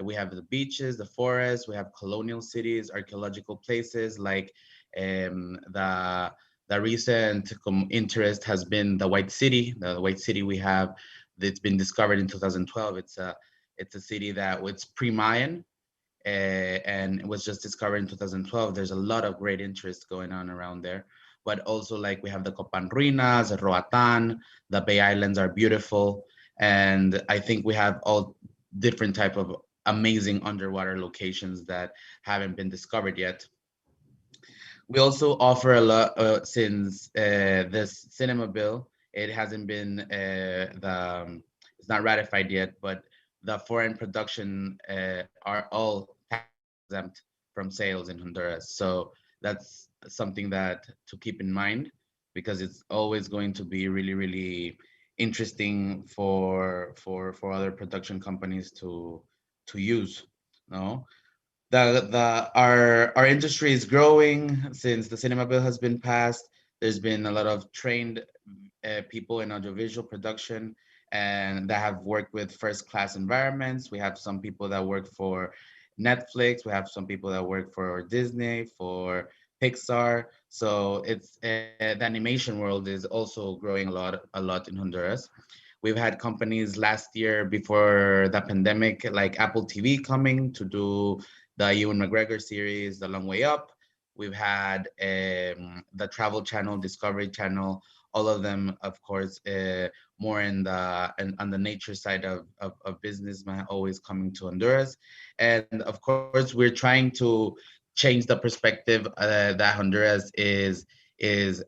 F: We have the beaches, the forests, we have colonial cities, archaeological places like the recent interest has been the White City. The White City we have that's been discovered in 2012. It's a city that it's pre-Mayan, and it was just discovered in 2012. There's a lot of great interest going on around there. But also like we have the Copan Ruinas, Roatan, the Bay Islands are beautiful. And I think we have all different type of amazing underwater locations that haven't been discovered yet. We also offer a lot since this cinema bill. It hasn't been it's not ratified yet, but the foreign production are all tax exempt from sales in Honduras. So that's something that to keep in mind because it's always going to be really interesting for other production companies to use. No, our industry is growing since the cinema bill has been passed. There's been a lot of trained people in audiovisual production and that have worked with first class environments. We have some people that work for Netflix. We have some people that work for Disney, for Pixar. So it's the animation world is also growing a lot in Honduras. We've had companies last year before the pandemic, like Apple TV, coming to do the Ewan McGregor series, The Long Way Up. We've had the Travel Channel, Discovery Channel, all of them, of course, more on the nature side of business, always coming to Honduras. And of course, we're trying to change the perspective that Honduras is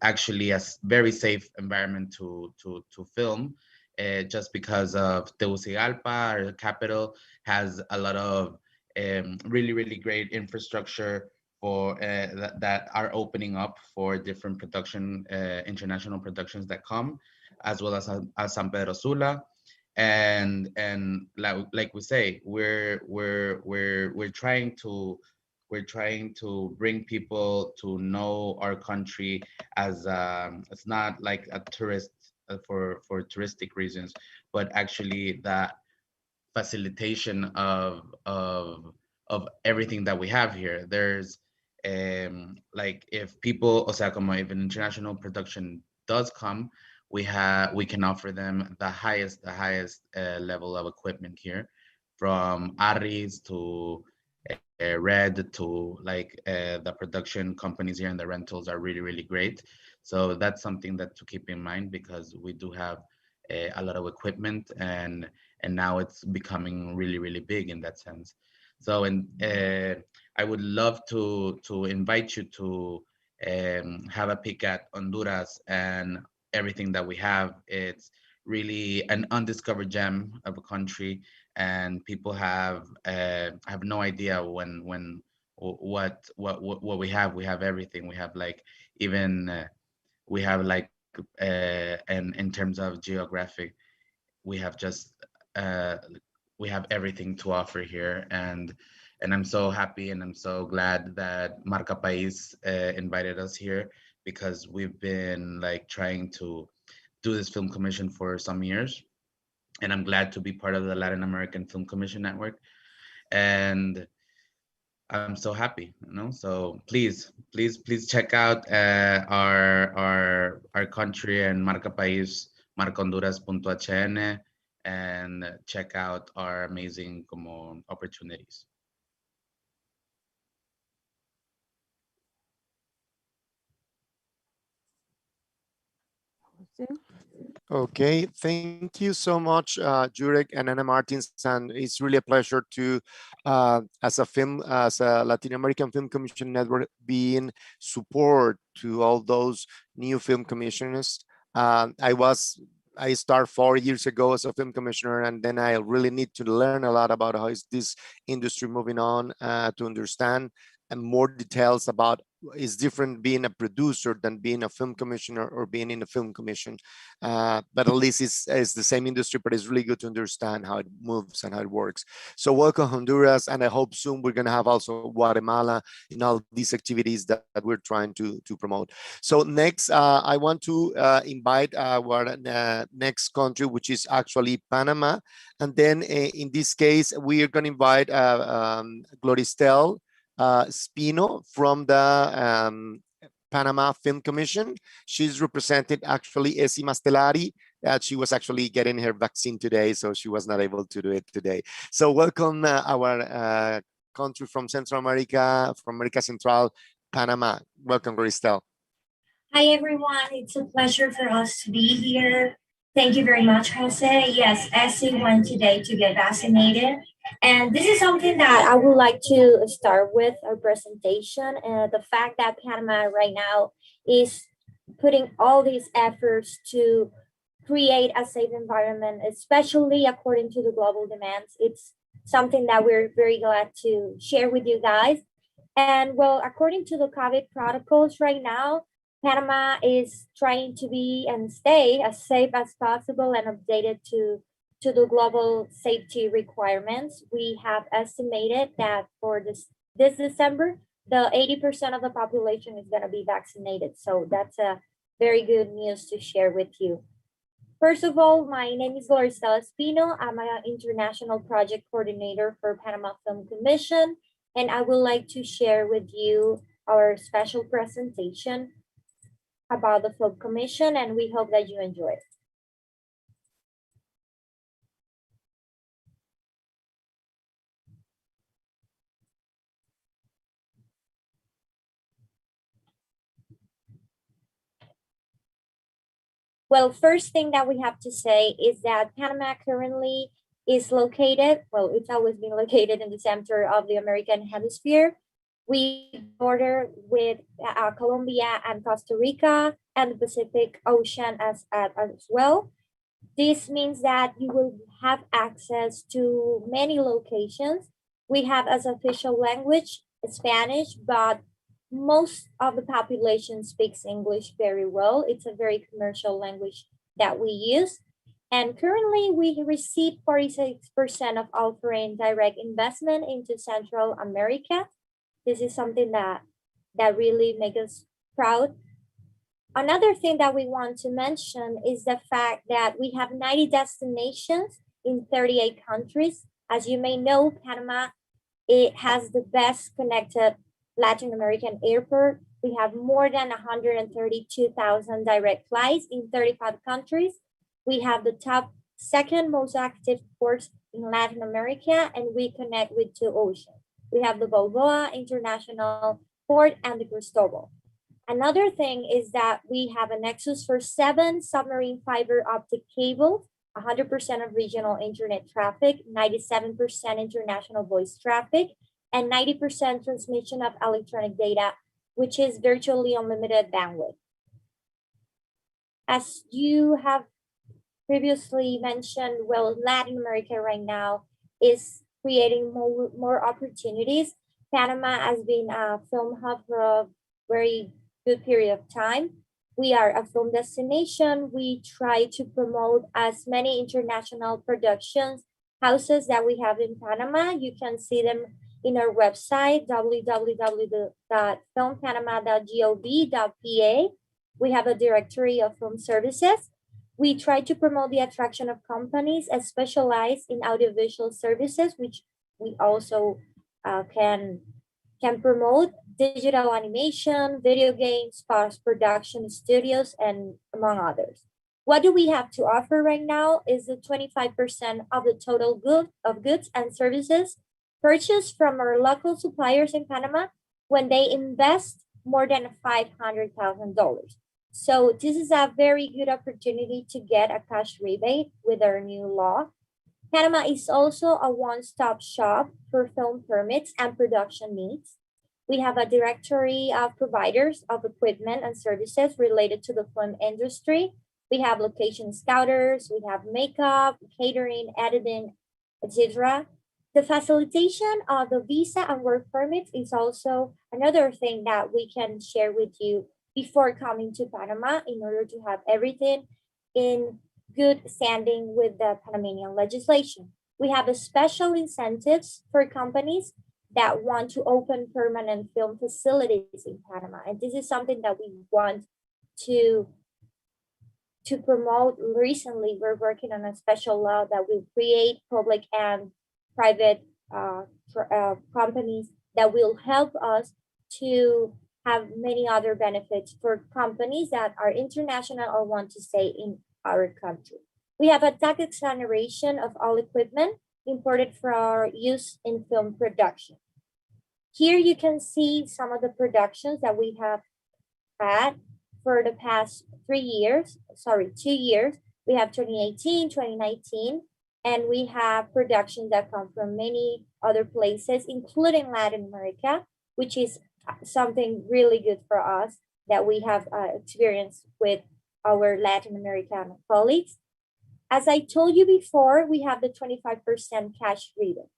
F: actually a very safe environment to film. Just because of Tegucigalpa, our capital, has a lot of really great infrastructure for that are opening up for different production, international productions that come, as well as San Pedro Sula. And like we say, we're trying to bring people to know our country as it's not like a tourist for touristic reasons, but actually that facilitation of everything that we have here. There's like if people, o sea, como if an international production does come, we can offer them the highest level of equipment here, from Aris to Red to like the production companies here and the rentals are really great. So that's something that to keep in mind because we do have a lot of equipment, and now it's becoming really, really big in that sense. So, and I would love to invite you to have a peek at Honduras and everything that we have. It's really an undiscovered gem of a country, and people have no idea what we have. We have everything. We have like even we have like and in terms of geographic, we have just uh, we have everything to offer here, and I'm so happy and I'm so glad that Marca País invited us here, because we've been like trying to do this film commission for some years, and I'm glad to be part of the Latin American Film Commission Network, and I'm so happy, you know. So please check out our country and Marca País, marcahonduras.hn, and check out our amazing como opportunities.
A: Okay, thank you so much, Jurek and Ana Martins, and it's really a pleasure to, as a Latin American Film Commission Network, being support to all those new film commissioners. I started 4 years ago as a film commissioner, and then I really need to learn a lot about how is this industry moving on, to understand and more details about is different being a producer than being a film commissioner or being in a film commission. But at least it's the same industry, but it's really good to understand how it moves and how it works. So welcome Honduras, and I hope soon we're gonna have also Guatemala in all these activities that we're trying to promote. So next, I want to invite our next country, which is actually Panama. And then in this case, we are gonna invite Gloristel Spino from the Panama Film Commission. She's represented actually Esi Mastelari. She was actually getting her vaccine today, so she was not able to do it today. So welcome our country from Central America, from America Central, Panama. Welcome, Gloristel.
G: Hi, everyone. It's a pleasure for us to be here. Thank you very much, Jose. Yes, Essie went today to get vaccinated. And this is something that I would like to start with our presentation. The fact that Panama right now is putting all these efforts to create a safe environment, especially according to the global demands. It's something that we're very glad to share with you guys. And well, according to the COVID protocols right now, Panama is trying to be and stay as safe as possible and updated to the global safety requirements. We have estimated that for this December, the 80% of the population is going to be vaccinated. So that's a very good news to share with you. First of all, my name is Gloristel Espino. I'm an international project coordinator for Panama Film Commission, and I would like to share with you our special presentation about the Film Commission, and we hope that you enjoy it. Well, first thing that we have to say is that Panama currently is located, well, it's always been located in the center of the American hemisphere. We border with Colombia and Costa Rica and the Pacific Ocean as well. This means that you will have access to many locations. We have as official language Spanish, but most of the population speaks English very well. It's a very commercial language that we use. And currently we receive 46% of all foreign direct investment into Central America. This is something that really makes us proud. Another thing that we want to mention is the fact that we have 90 destinations in 38 countries. As you may know, Panama, it has the best connected Latin American airport. We have more than 132,000 direct flights in 35 countries. We have the second most active ports in Latin America, and we connect with 2 oceans. We have the Balboa International Port and the Cristobal. Another thing is that we have a nexus for 7 submarine fiber optic cables, 100% of regional internet traffic, 97% international voice traffic, and 90% transmission of electronic data, which is virtually unlimited bandwidth. As you have previously mentioned, well, Latin America right now is creating more opportunities. Panama has been a film hub for a very good period of time. We are a film destination. We try to promote as many international productions houses that we have in Panama. You can see them in our website, www.filmpanama.gov.pa. We have a directory of film services. We try to promote the attraction of companies that specialize in audiovisual services, which we also can promote digital animation, video games, post-production studios, and among others. What do we have to offer right now is the 25% of the total goods and services purchased from our local suppliers in Panama when they invest more than $500,000. So this is a very good opportunity to get a cash rebate with our new law. Panama is also a one-stop shop for film permits and production needs. We have a directory of providers of equipment and services related to the film industry. We have location scouters, we have makeup, catering, editing, etc. The facilitation of the visa and work permits is also another thing that we can share with you before coming to Panama in order to have everything in good standing with the Panamanian legislation. We have a special incentives for companies that want to open permanent film facilities in Panama. And this is something that we want to promote. Recently, we're working on a special law that will create public and private companies that will help us to have many other benefits for companies that are international or want to stay in our country. We have a tax exoneration of all equipment imported for use in film production. Here you can see some of the productions that we have had for the past 2 years. We have 2018, 2019, and we have productions that come from many other places, including Latin America, which is something really good for us that we have experienced with our Latin American colleagues. As I told you before, we have the 25% cash rebate.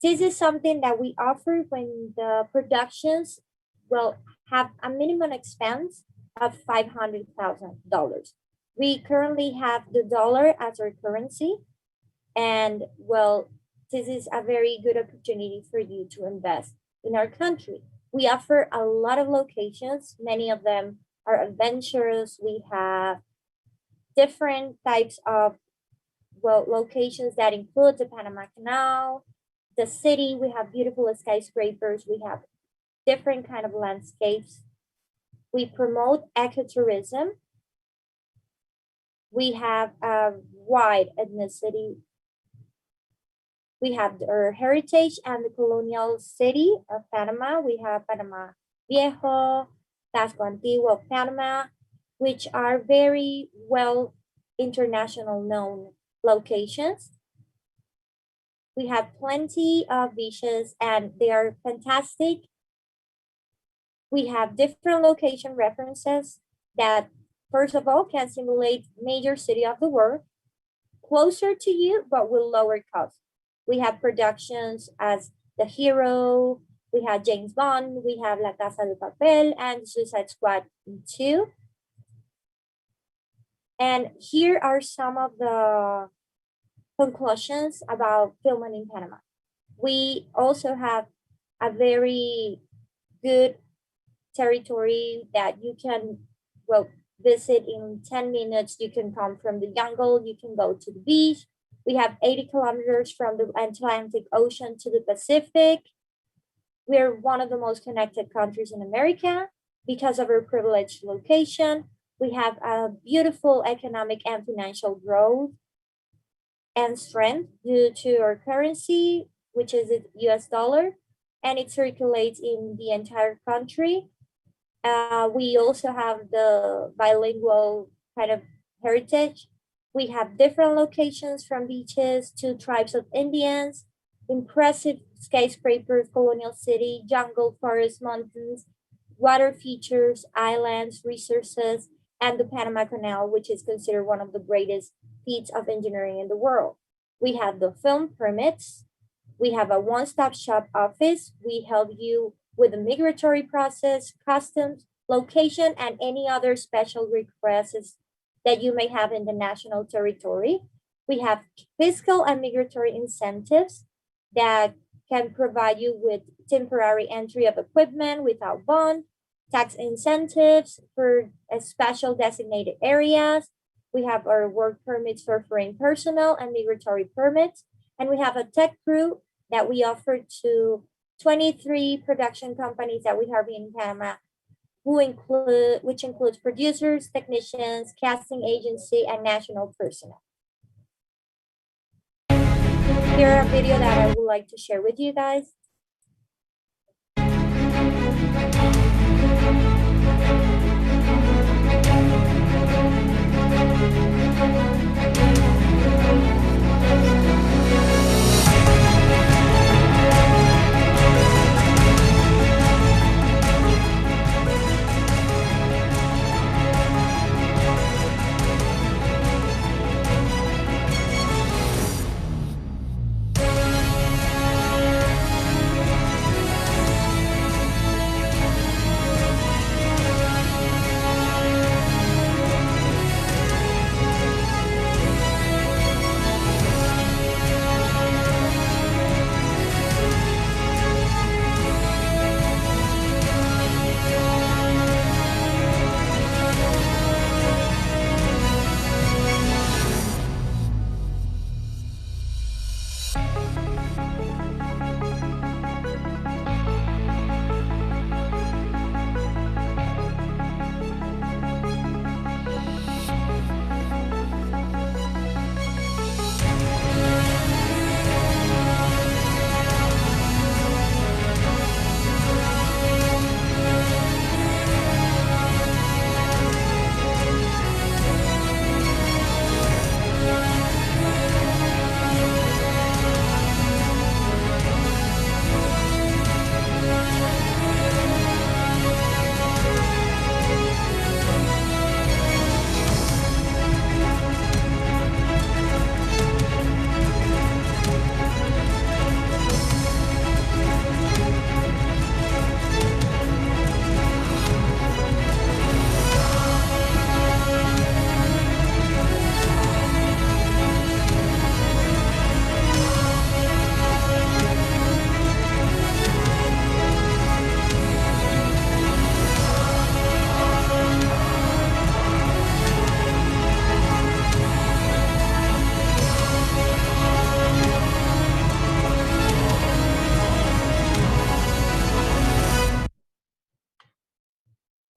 G: This is something that we offer when the productions will have a minimum expense of $500,000. We currently have the dollar as our currency, and well, this is a very good opportunity for you to invest in our country. We offer a lot of locations. Many of them are adventurous. We have different types of locations that include the Panama Canal, the city. We have beautiful skyscrapers. We have different kind of landscapes. We promote ecotourism. We have a wide ethnicity. We have our heritage and the colonial city of Panama. We have Panama Viejo, Casco Antiguo of Panama, which are very well international known locations. We have plenty of beaches and they are fantastic. We have different location references that, first of all, can simulate major city of the world, closer to you, but with lower cost. We have productions as The Hero, we have James Bond, we have La Casa de Papel and Suicide Squad 2. And here are some of the conclusions about filming in Panama. We also have a very good territory that you can visit in 10 minutes. You can come from the jungle, you can go to the beach. We have 80 kilometers from the Atlantic Ocean to the Pacific. We're one of the most connected countries in America because of our privileged location. We have a beautiful economic and financial growth and strength due to our currency, which is the US dollar, and it circulates in the entire country. We also have the bilingual kind of heritage. We have different locations from beaches to tribes of Indians, impressive skyscrapers, colonial city, jungle, forest, mountains, water features, islands, resources, and the Panama Canal, which is considered one of the greatest feats of engineering in the world. We have the film permits. We have a one-stop shop office. We help you with the migratory process, customs, location, and any other special requests that you may have in the national territory. We have fiscal and migratory incentives that can provide you with temporary entry of equipment without bond, tax incentives for special designated areas. We have our work permits for foreign personnel and migratory permits. And we have a tech crew that we offer to 23 production companies that we have in Panama, which includes producers, technicians, casting agency, and national personnel. Here a video that I would like to share with you guys.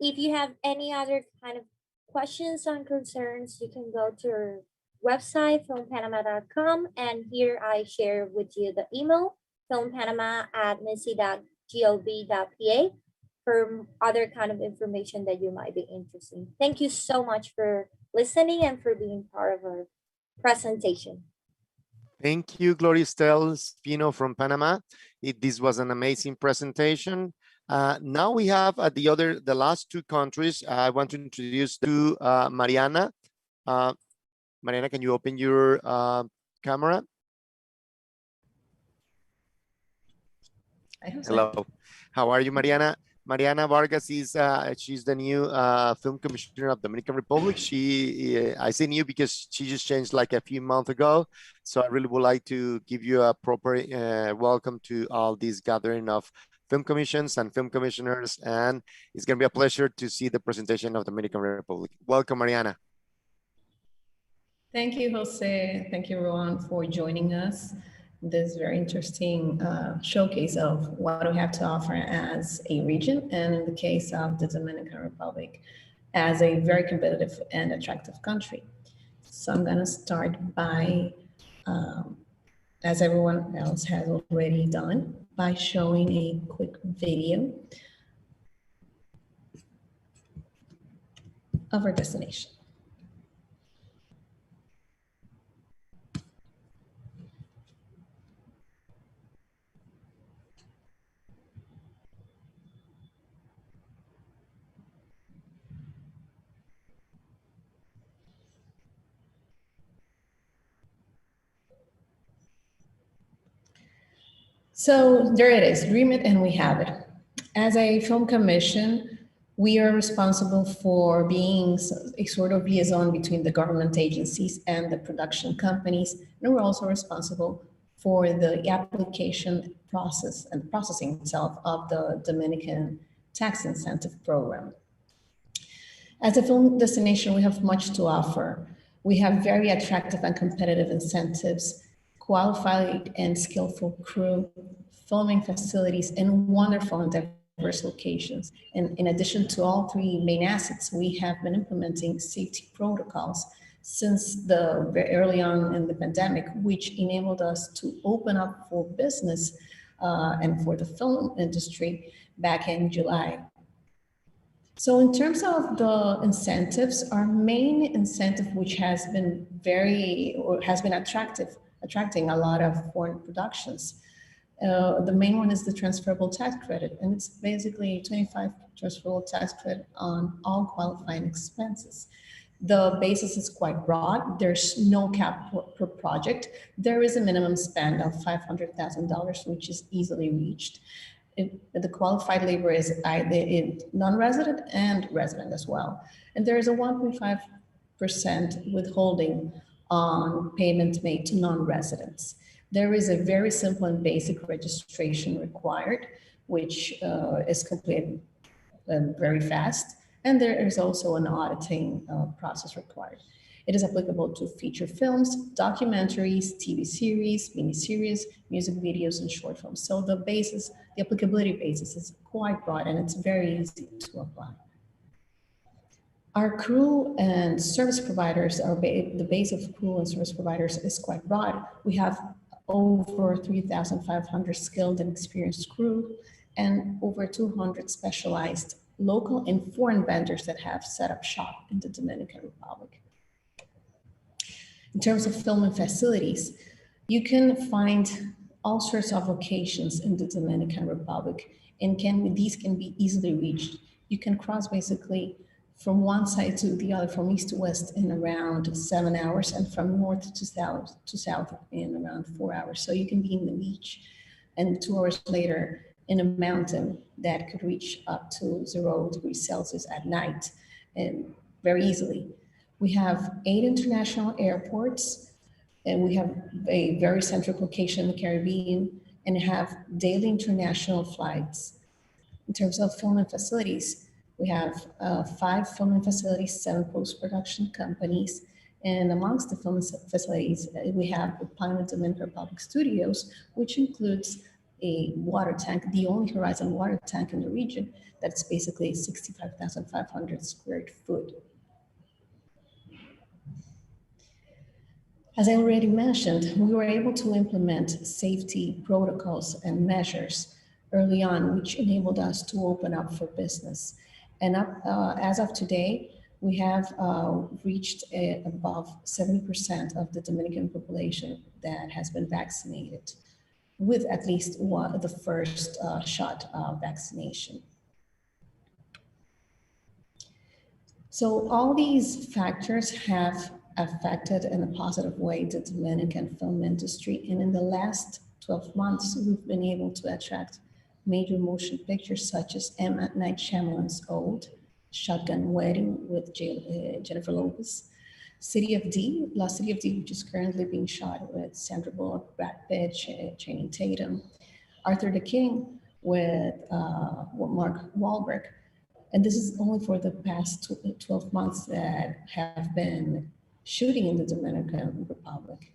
G: If you have any other kind of questions and concerns, you can go to our website, filmpanama.com, and here I share with you the email, filmpanama@missy.gov.pa, for other kind of information that you might be interested in. Thank you so much for listening and for being part of our presentation.
A: Thank you, Gloria Estelle Espino from Panama. This was an amazing presentation. Now we have the last two countries. I want to introduce to Mariana. Mariana, can you open your camera? Hello. How are you, Mariana? Mariana Vargas is she's the new film commissioner of Dominican Republic. I say new because she just changed like a few months ago. So I really would like to give you a proper welcome to all this gathering of film commissions and film commissioners, and it's going to be a pleasure to see the presentation of the Dominican Republic. Welcome, Mariana.
H: Thank you, Jose. Thank you, everyone, for joining us. This very interesting showcase of what we have to offer as a region, and in the case of the Dominican Republic, as a very competitive and attractive country. So I'm going to start by, as everyone else has already done, by showing a quick video. of our destination. So there it is, dream it and we have it. As a film commission, we are responsible for being a sort of liaison between the government agencies and the production companies. And we're also responsible for the application process and the processing itself of the Dominican tax incentive program. As a film destination, we have much to offer. We have very attractive and competitive incentives, qualified and skillful crew, filming facilities, and wonderful and diverse locations. And in addition to all three main assets, we have been implementing safety protocols since very early on in the pandemic, which enabled us to open up for business and for the film industry back in July. So in terms of the incentives, our main incentive, which has been attracting a lot of foreign productions. The main one is the transferable tax credit, and it's basically a 25% transferable tax credit on all qualifying expenses. The basis is quite broad. There's no cap per project. There is a minimum spend of $500,000, which is easily reached. The qualified labor is either non-resident and resident as well. And there is a 1.5% withholding on payment made to non-residents. There is a very simple and basic registration required, which is completed very fast. And there is also an auditing process required. It is applicable to feature films, documentaries, TV series, miniseries, music videos, and short films. So the applicability basis is quite broad and it's very easy to apply. Our crew and service providers, the base of crew and service providers is quite broad. We have over 3,500 skilled and experienced crew and over 200 specialized local and foreign vendors that have set up shop in the Dominican Republic. In terms of filming facilities, you can find all sorts of locations in the Dominican Republic, and these can be easily reached. You can cross basically from one side to the other, from east to west in around 7 hours, and from north to south in around 4 hours. So you can be in the beach and 2 hours later in a mountain that could reach up to 0 degrees Celsius at night, and very easily. We have 8 international airports, and we have a very central location in the Caribbean, and have daily international flights. In terms of filming facilities, we have 5 filming facilities, 7 post-production companies, and amongst the filming facilities, we have the Planet Dominican Republic Studios, which includes a water tank, the only Horizon water tank in the region, that's basically 65,500 square foot. As I already mentioned, we were able to implement safety protocols and measures early on, which enabled us to open up for business. And as of today, we have reached above 70% of the Dominican population that has been vaccinated with at least the first shot of vaccination. So all these factors have affected in a positive way the Dominican film industry. And in the last 12 months, we've been able to attract major motion pictures such as M. Night Shyamalan's Old, Shotgun Wedding with Jennifer Lopez, City of D, Lost City of D, which is currently being shot with Sandra Bullock, Brad Pitt, Channing Tatum, Arthur the King with Mark Wahlberg. And this is only for the past 12 months that have been shooting in the Dominican Republic.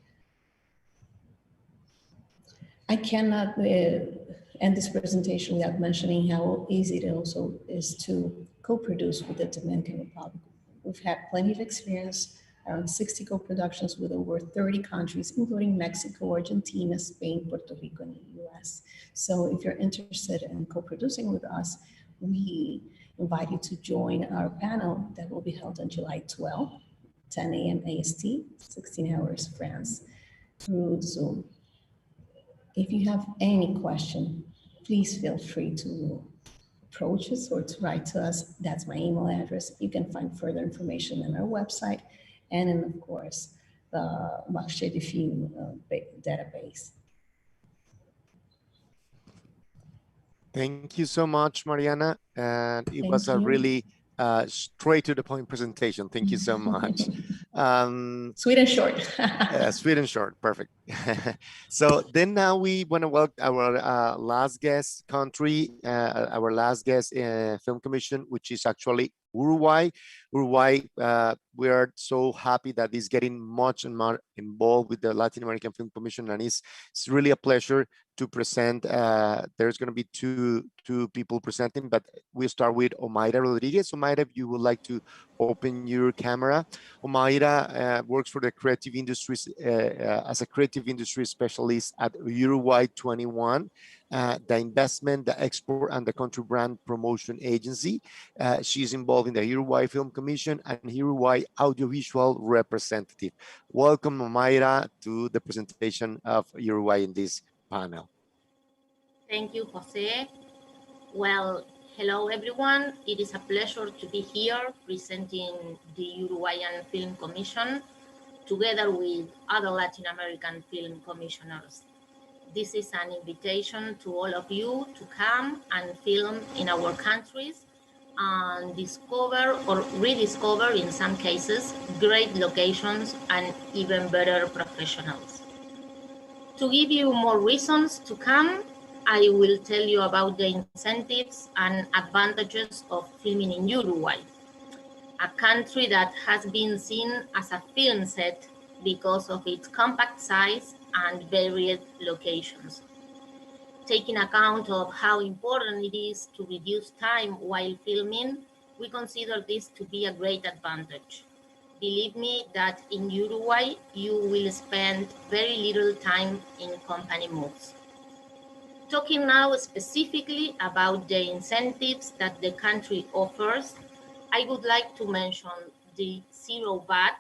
H: I cannot end this presentation without mentioning how easy it also is to co-produce with the Dominican Republic. We've had plenty of experience, around 60 co-productions with over 30 countries, including Mexico, Argentina, Spain, Puerto Rico, and the US. So if you're interested in co-producing with us, we invite you to join our panel that will be held on July 12th, 10 a.m. AST, 16 hours France, through Zoom. If you have any question, please feel free to approach us or to write to us. That's my email address. You can find further information on our website and in, of course, the Marché du Film database.
A: Thank you so much, Mariana. And it
H: Thank
A: was a
H: you.
A: really straight to the point presentation. Thank you so much.
H: Sweet and short.
A: Sweet and short, perfect. So then now we want to welcome our last guest country, our last guest film commission, which is actually Uruguay. Uruguay, we are so happy that is getting much and more involved with the Latin American Film Commission, and it's really a pleasure to present. There's going to be two people presenting, but we start with Omaira Rodriguez. Omaira, if you would like to open your camera. Omaira works for the creative industries as a creative industry specialist at Uruguay 21, the investment, the export, and the country brand promotion agency. She's involved in the Uruguay Film Commission and Uruguay Audiovisual Representative. Welcome, Omaira, to the presentation of Uruguay in this panel.
I: Thank you, Jose. Well, hello, everyone. It is a pleasure to be here presenting the Uruguayan Film Commission together with other Latin American film commissioners. This is an invitation to all of you to come and film in our countries and discover or rediscover, in some cases, great locations and even better professionals. To give you more reasons to come, I will tell you about the incentives and advantages of filming in Uruguay, a country that has been seen as a film set because of its compact size and varied locations. Taking account of how important it is to reduce time while filming, we consider this to be a great advantage. Believe me that in Uruguay, you will spend very little time in company moves. Talking now specifically about the incentives that the country offers, I would like to mention the zero VAT,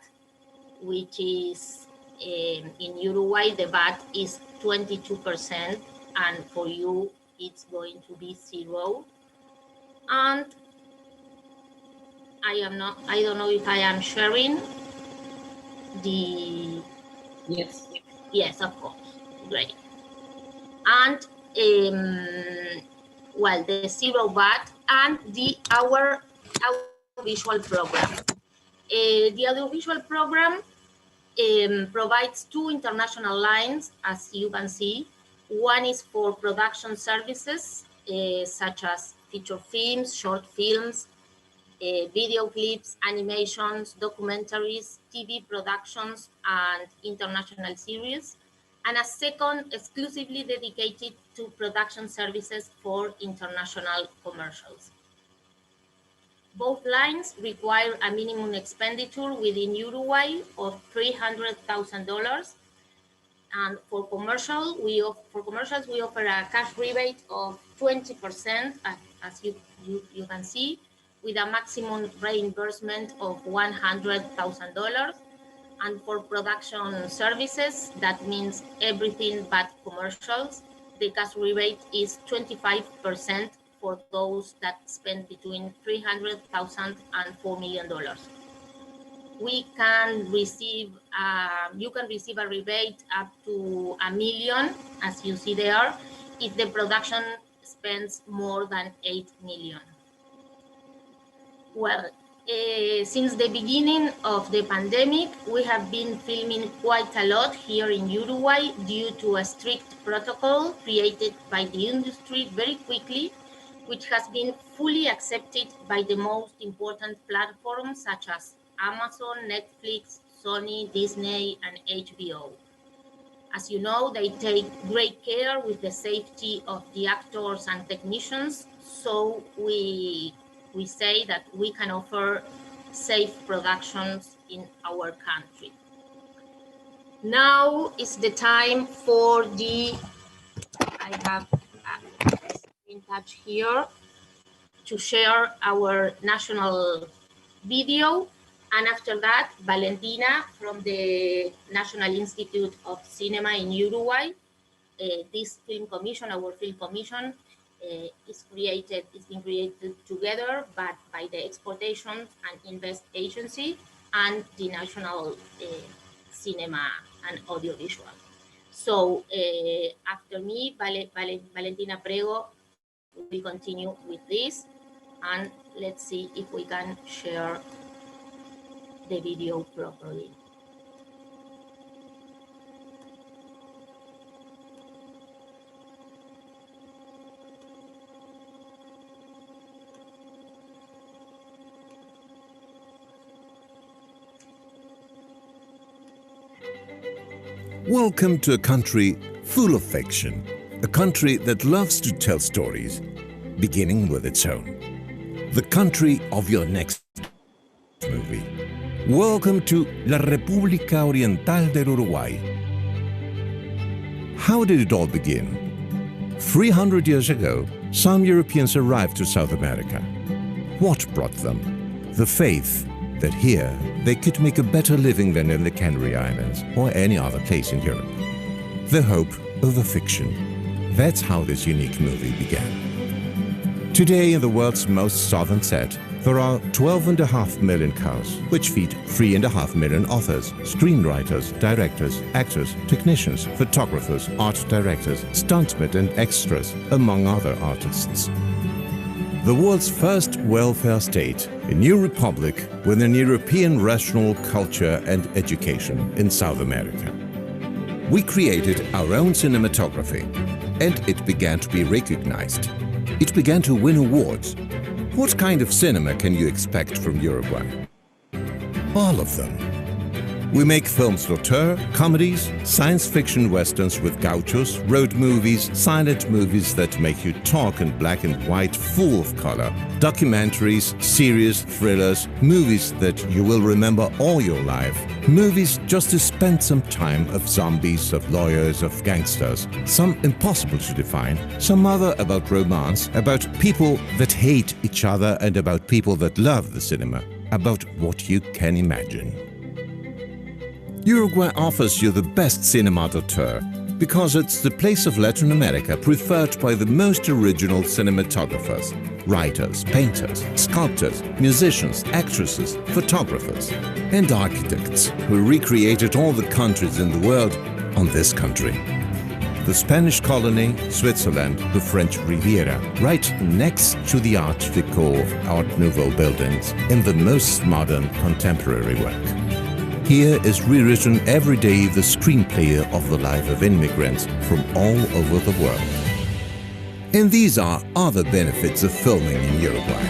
I: which is in Uruguay, the VAT is 22%, and for you, it's going to be zero. And I don't know if I am sharing the...
H: Yes.
I: Yes, of course, great. And well, the zero VAT and our audiovisual program. The audiovisual program provides two international lines, as you can see. One is for production services, such as feature films, short films, video clips, animations, documentaries, TV productions, and international series. And a second exclusively dedicated to production services for international commercials. Both lines require a minimum expenditure within Uruguay of $300,000. And for commercials, we offer a cash rebate of 20%, as you can see, with a maximum reimbursement of $100,000. And for production services, that means everything but commercials, the cash rebate is 25% for those that spend between $300,000 and $4 million. We can receive, you can receive a rebate up to $1 million, as you see there, if the production spends more than 8 million. Well, since the beginning of the pandemic, we have been filming quite a lot here in Uruguay due to a strict protocol created by the industry very quickly, which has been fully accepted by the most important platforms such as Amazon, Netflix, Sony, Disney, and HBO. As you know, they take great care with the safety of the actors and technicians, so we say that we can offer safe productions in our country. Now is the time for I have in touch here. to share our national video. And after that, Valentina from the National Institute of Cinema in Uruguay, this film commission, our film commission, is being created together but by the Exportation and Invest Agency and the National Cinema and Audiovisual. So after me, Valentina Prego will continue with this, and let's see if we can share the video properly.
J: Welcome to a country full of fiction, a country that loves to tell stories, beginning with its own. The country of your next movie. Welcome to La República Oriental del Uruguay. How did it all begin? 300 years ago, some Europeans arrived to South America. What brought them? The faith that here they could make a better living than in the Canary Islands or any other place in Europe. The hope over fiction. That's how this unique movie began. Today, in the world's most southern set, there are 12.5 million cows, which feed 3.5 million authors, screenwriters, directors, actors, technicians, photographers, art directors, stuntmen and extras, among other artists. The world's first welfare state, a new republic with an European rational culture and education in South America. We created our own cinematography, and it began to be recognized. It began to win awards. What kind of cinema can you expect from Uruguay? All of them. We make films d'auteur, comedies, science fiction westerns with gauchos, road movies, silent movies that make you talk in black and white full of color, documentaries, serious thrillers, movies that you will remember all your life, movies just to spend some time of zombies, of lawyers, of gangsters, some impossible to define, some other about romance, about people that hate each other and about people that love the cinema, about what you can imagine. Uruguay offers you the best cinema d'auteur because it's the place of Latin America preferred by the most original cinematographers, writers, painters, sculptors, musicians, actresses, photographers, and architects who recreated all the countries in the world on this country. The Spanish colony, Switzerland, the French Riviera, right next to the Art Deco Art Nouveau buildings in the most modern contemporary work. Here is rewritten every day the screenplay of the life of immigrants from all over the world. And these are other benefits of filming in Uruguay.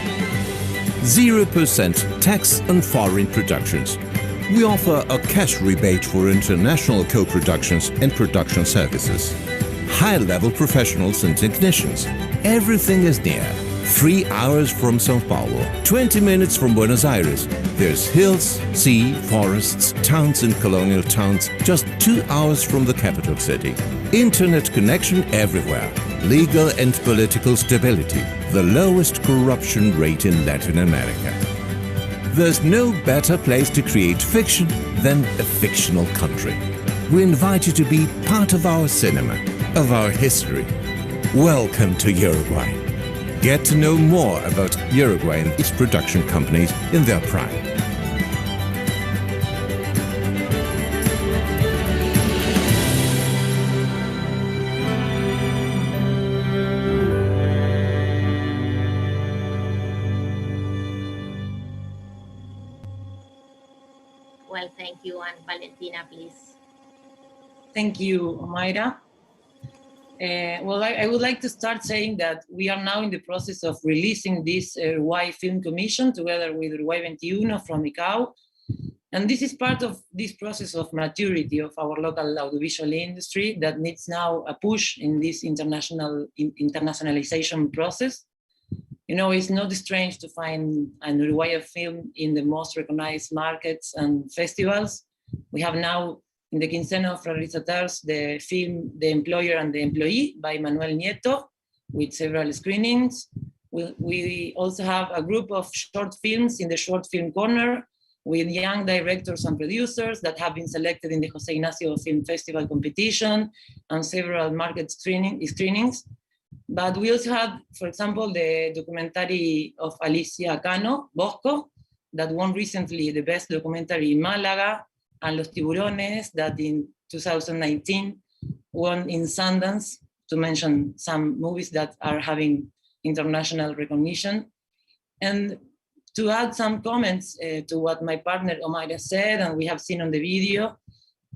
J: 0% tax on foreign productions. We offer a cash rebate for international co-productions and production services. High-level professionals and technicians. Everything is near. 3 hours from São Paulo, 20 minutes from Buenos Aires. There's hills, sea, forests, towns and colonial towns, just 2 hours from the capital city. Internet connection everywhere. Legal and political stability. The lowest corruption rate in Latin America. There's no better place to create fiction than a fictional country. We invite you to be part of our cinema, of our history. Welcome to Uruguay. Get to know more about Uruguay and its production companies in their prime.
I: Well, thank you, and Valentina, please.
K: Thank you, Mayra. Well, I would like to start saying that we are now in the process of releasing this Uruguay Film Commission together with Uruguay 21 from ICAO. And this is part of this process of maturity of our local audiovisual industry that needs now a push in this internationalization process. You know, it's not strange to find an Uruguayan film in the most recognized markets and festivals. We have now in the Quincena of Realizadores, the film The Employer and the Employee by Manuel Nieto, with several screenings. We also have a group of short films in the Short Film Corner with young directors and producers that have been selected in the Jose Ignacio Film Festival competition and several market screenings. But we also had, for example, the documentary of Alicia Cano, Bosco, that won recently the best documentary in Malaga, and Los Tiburones, that in 2019 won in Sundance, to mention some movies that are having international recognition. And to add some comments to what my partner Omaira said, and we have seen on the video,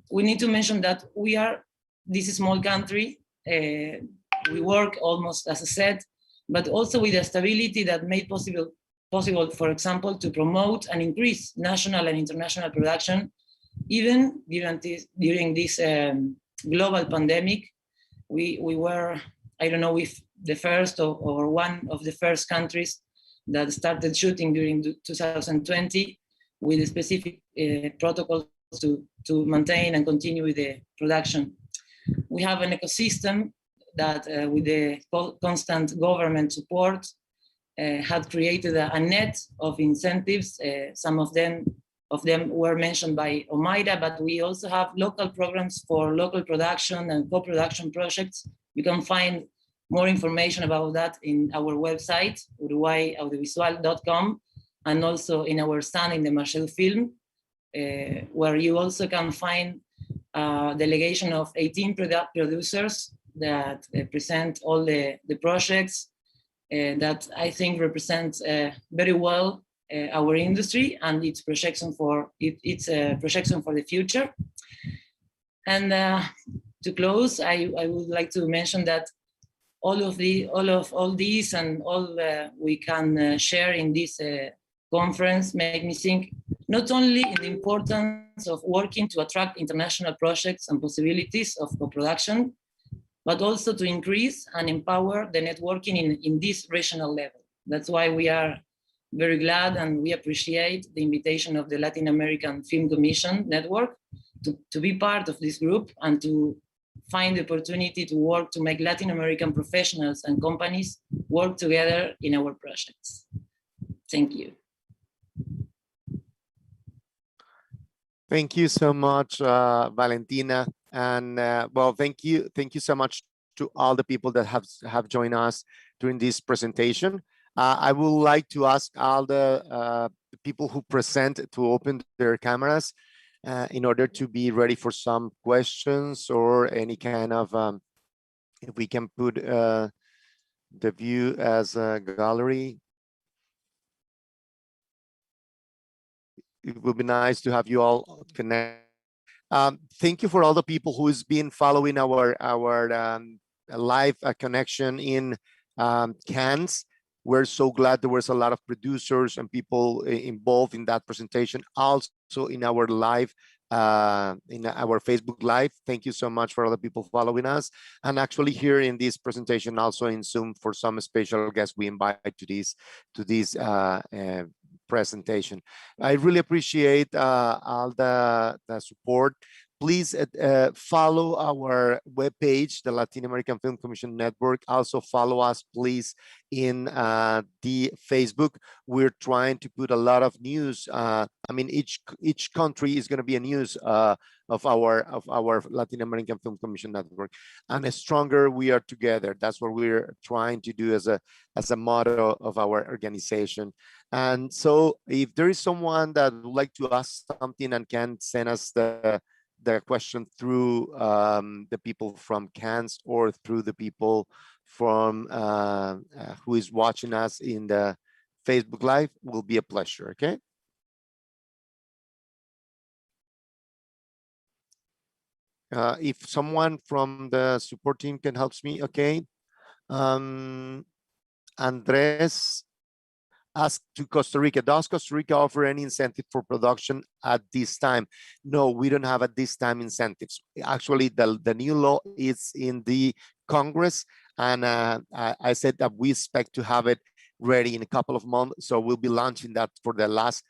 K: we need to mention that we are this small country. We work almost, as I said, but also with the stability that made possible, for example, to promote and increase national and international production, even during this global pandemic. We were, I don't know if the first or one of the first countries that started shooting during 2020 with specific protocols to maintain and continue with the production. We have an ecosystem that with the constant government support had created a net of incentives. Some of them were mentioned by Omaira, but we also have local programs for local production and co-production projects. You can find more information about that in our website, uruguayaudiovisual.com, and also in our stand in the Marshall Film, where you also can find a delegation of 18 producers that present all the projects that I think represent very well our industry and its projection for the future. And to close, I would like to mention that all these and all we can share in this conference make me think not only in the importance of working to attract international projects and possibilities of co-production, but also to increase and empower the networking in this regional level. That's why we are very glad and we appreciate the invitation of the Latin American Film Commission Network to be part of this group and to find the opportunity to work to make Latin American professionals and companies work together in our projects. Thank you.
A: Thank you so much, Valentina. And well, thank you so much to all the people that have joined us during this presentation. I would like to ask all the people who present to open their cameras in order to be ready for some questions or any kind of, if we can put the view as a gallery. It would be nice to have you all connect. Thank you for all the people who has been following our live connection in Cannes. We're so glad there was a lot of producers and people involved in that presentation. Also in our live, in our Facebook Live. Thank you so much for all the people following us. And actually here in this presentation, also in Zoom for some special guests we invite to this presentation. I really appreciate all the support. Please follow our webpage, the Latin American Film Commission Network. Also follow us, please, in the Facebook. We're trying to put a lot of news. I mean, each country is going to be a news of our Latin American Film Commission Network. And the stronger we are together, that's what we're trying to do as a motto of our organization. And so, if there is someone that would like to ask something and can send us the question through the people from Cannes or through the people from who is watching us in the Facebook Live, will be a pleasure, okay? If someone from the support team can help me, okay? Andres asked to Costa Rica, does Costa Rica offer any incentive for production at this time? No, we don't have at this time incentives. Actually, the new law is in the Congress, and I said that we expect to have it ready in a couple of months. So we'll be launching that for the last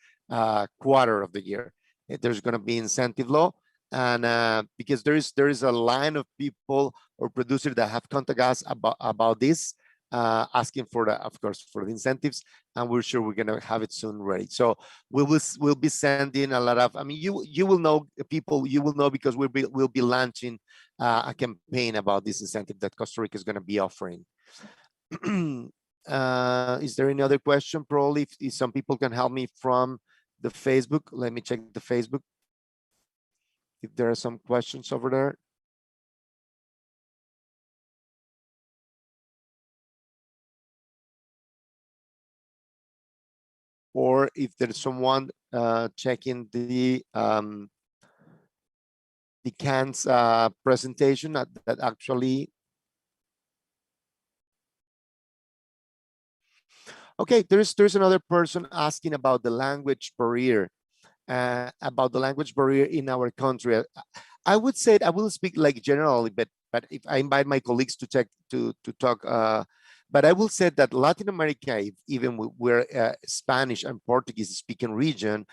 A: quarter of the year. There's going to be incentive law, and because there is a line of people or producers that have contacted us about this. asking for the, of course, for the incentives, and we're sure we're gonna have it soon ready. So we'll be sending a lot of, I mean, you will know, people, you will know, because we'll be launching a campaign about this incentive that Costa Rica is gonna be offering. Is there any other question? Probably if some people can help me from the Facebook. Let me check the Facebook. If there are some questions over there. Or if there's someone checking the CAN's presentation that actually. Okay, there's another person asking about the language barrier, in our country. I would say, I will speak like generally, but if I invite my colleagues to talk, but I will say that Latin America, even we're a Spanish and Portuguese speaking region,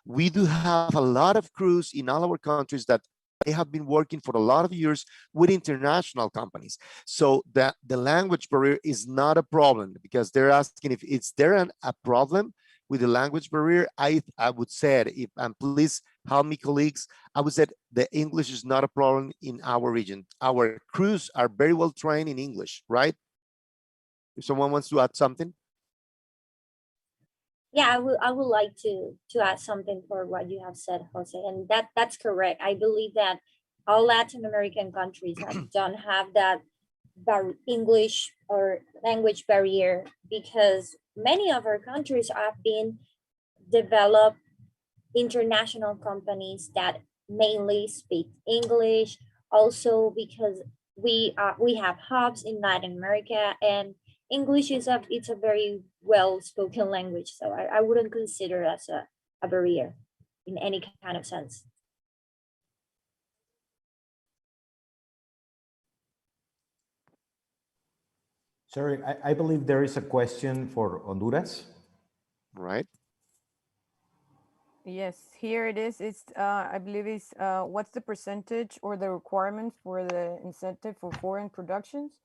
A: we do have a lot of crews in all our countries that they have been working for a lot of years with international companies. So the language barrier is not a problem, because they're asking if it's there a problem with the language barrier. I would say, and please help me, colleagues, I would say the English is not a problem in our region. Our crews are very well trained in English, right? If someone wants to add something.
G: Yeah, I would like to add something for what you have said, Jose, and that's correct. I believe that all Latin American countries don't have that English or language barrier, because many of our countries have been developed international companies that mainly speak English. Also, because we have hubs in Latin America, and English is it's a very well spoken language. So I wouldn't consider it as a barrier in any kind of sense.
D: Sorry, I believe there is a question for Honduras.
A: Right.
E: Yes, here it is. It's I believe it's what's the percentage or the requirements for the incentive for foreign productions?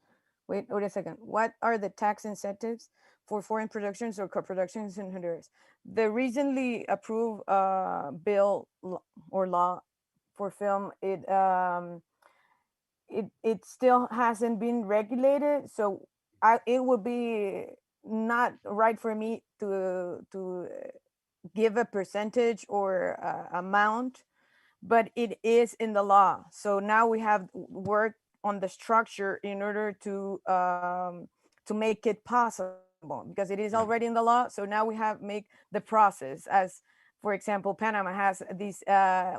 E: Wait a second. What are the tax incentives for foreign productions or co-productions in Honduras? The recently approved bill or law for film, it still hasn't been regulated, so it would be not right for me to give a percentage or amount, but it is in the law. So now we have worked on the structure in order to make it possible, because it is already in the law. So now we have make the process, as for example, Panama has this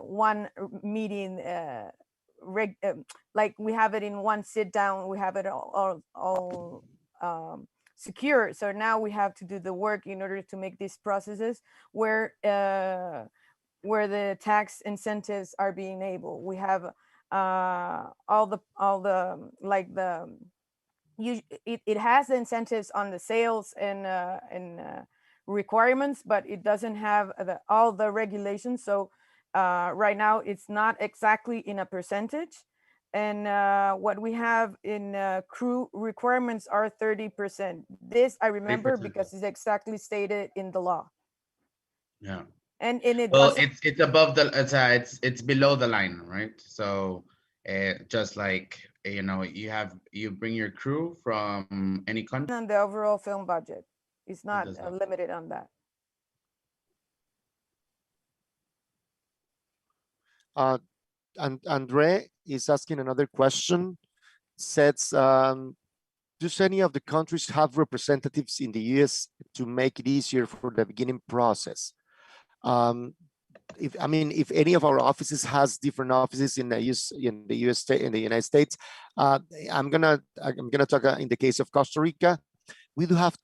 E: one meeting, like we have it in one sit down, we have it all secure. So now we have to do the work in order to make these processes where the tax incentives are being able. We have all the like the it has incentives on the sales and requirements, but it doesn't have all the regulations. So right now it's not exactly in a percentage. And what we have in crew requirements are 30%. This I remember
F: 30%.
E: because it's exactly stated in the law.
F: Yeah.
E: And it
F: Well,
E: doesn't.
F: it's above the it's below the line, right? So just like you bring your crew from any country.
E: On the overall film budget, it's not
F: does not.
E: limited on that.
A: And Andre is asking another question. Says, does any of the countries have representatives in the US to make it easier for the beginning process? If any of our offices has different offices in the United States, I'm gonna talk in the case of Costa Rica. We do have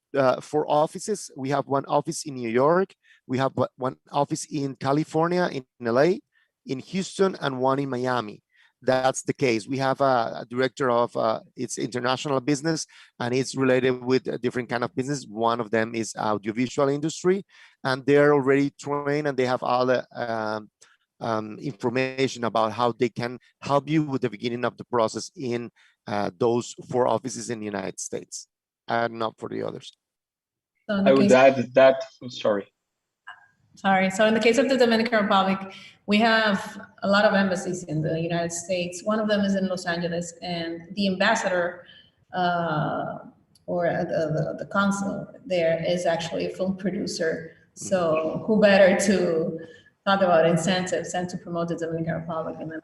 A: 4 offices. We have one office in New York. We have one office in California, in LA, in Houston, and one in Miami. That's the case. We have a director of its international business, and it's related with a different kind of business. One of them is audiovisual industry, and they're already trained, and they have all the information about how they can help you with the beginning of the process in those 4 offices in the United States. adding up for the others.
H: So in
B: I
H: the
B: would
H: case,
B: add that, sorry.
H: so in the case of the Dominican Republic, we have a lot of embassies in the United States. One of them is in Los Angeles, and the ambassador or the consul there is actually a film producer. So who better to talk about incentives and to promote the Dominican Republic in the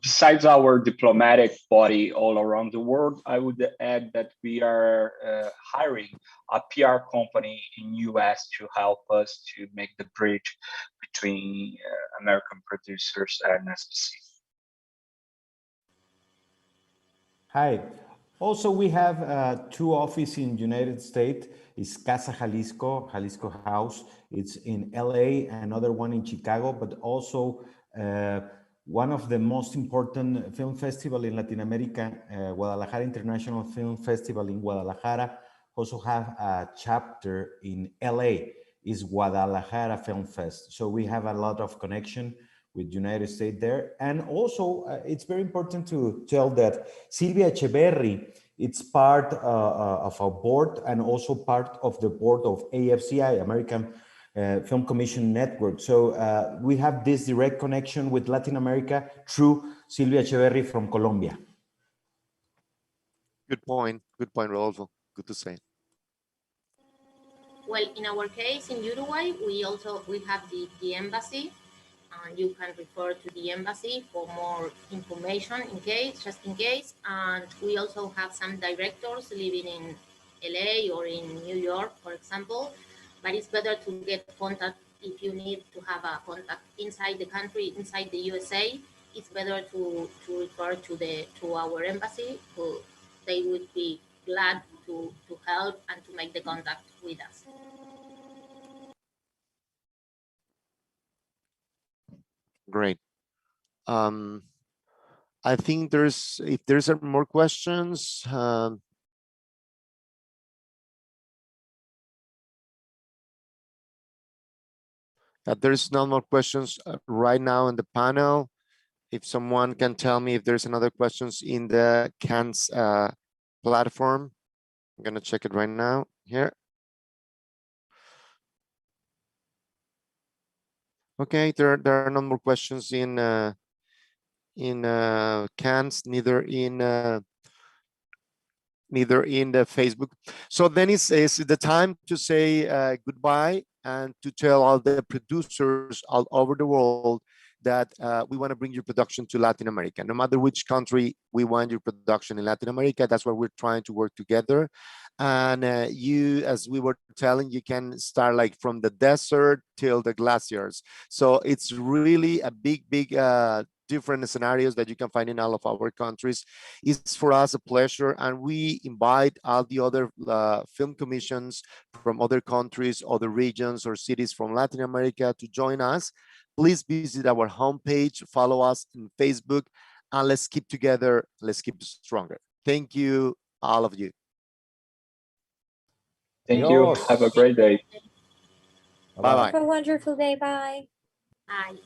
B: Besides our diplomatic body all around the world, I would add that we are hiring a PR company in US to help us to make the bridge between American producers and SPC.
D: Hi. Also, we have two offices in United States. It's Casa Jalisco, Jalisco House. It's in LA, another one in Chicago, but also one of the most important film festival in Latin America, Guadalajara International Film Festival in Guadalajara, also have a chapter in LA, is Guadalajara Film Fest. So we have a lot of connection with United States there. And also it's very important to tell that Silvia Echeverri, it's part of our board and also part of the board of AFCI, American Film Commission Network. So we have this direct connection with Latin America through Silvia Echeverri from Colombia.
A: Good point, Rodolfo. Good to say.
I: Well, in our case in Uruguay, we have the embassy, and you can refer to the embassy for more information just in case. And we also have some directors living in LA or in New York, for example. But it's better to get contact if you need to have a contact inside the country, inside the USA. It's better to refer to our embassy, who they would be glad to help and to make the contact with us.
A: Great. I think if there's more questions, there's no more questions right now in the panel. If someone can tell me if there's another questions in the CANS platform, I'm gonna check it right now here. Okay, there are no more questions in CANS, neither in the Facebook. So then it's the time to say goodbye and to tell all the producers all over the world that we want to bring your production to Latin America. No matter which country we want your production in Latin America, that's why we're trying to work together. And you, as we were telling, you can start like from the desert till the glaciers. So it's really a big different scenarios that you can find in all of our countries. It's for us a pleasure, and we invite all the other film commissions from other countries, other regions or cities from Latin America to join us. Please visit our homepage, follow us on Facebook, and let's keep together, let's keep stronger. Thank you, all of you.
B: Thank you. Have a great day.
A: Bye-bye.
G: Have a wonderful day. Bye.
I: Bye.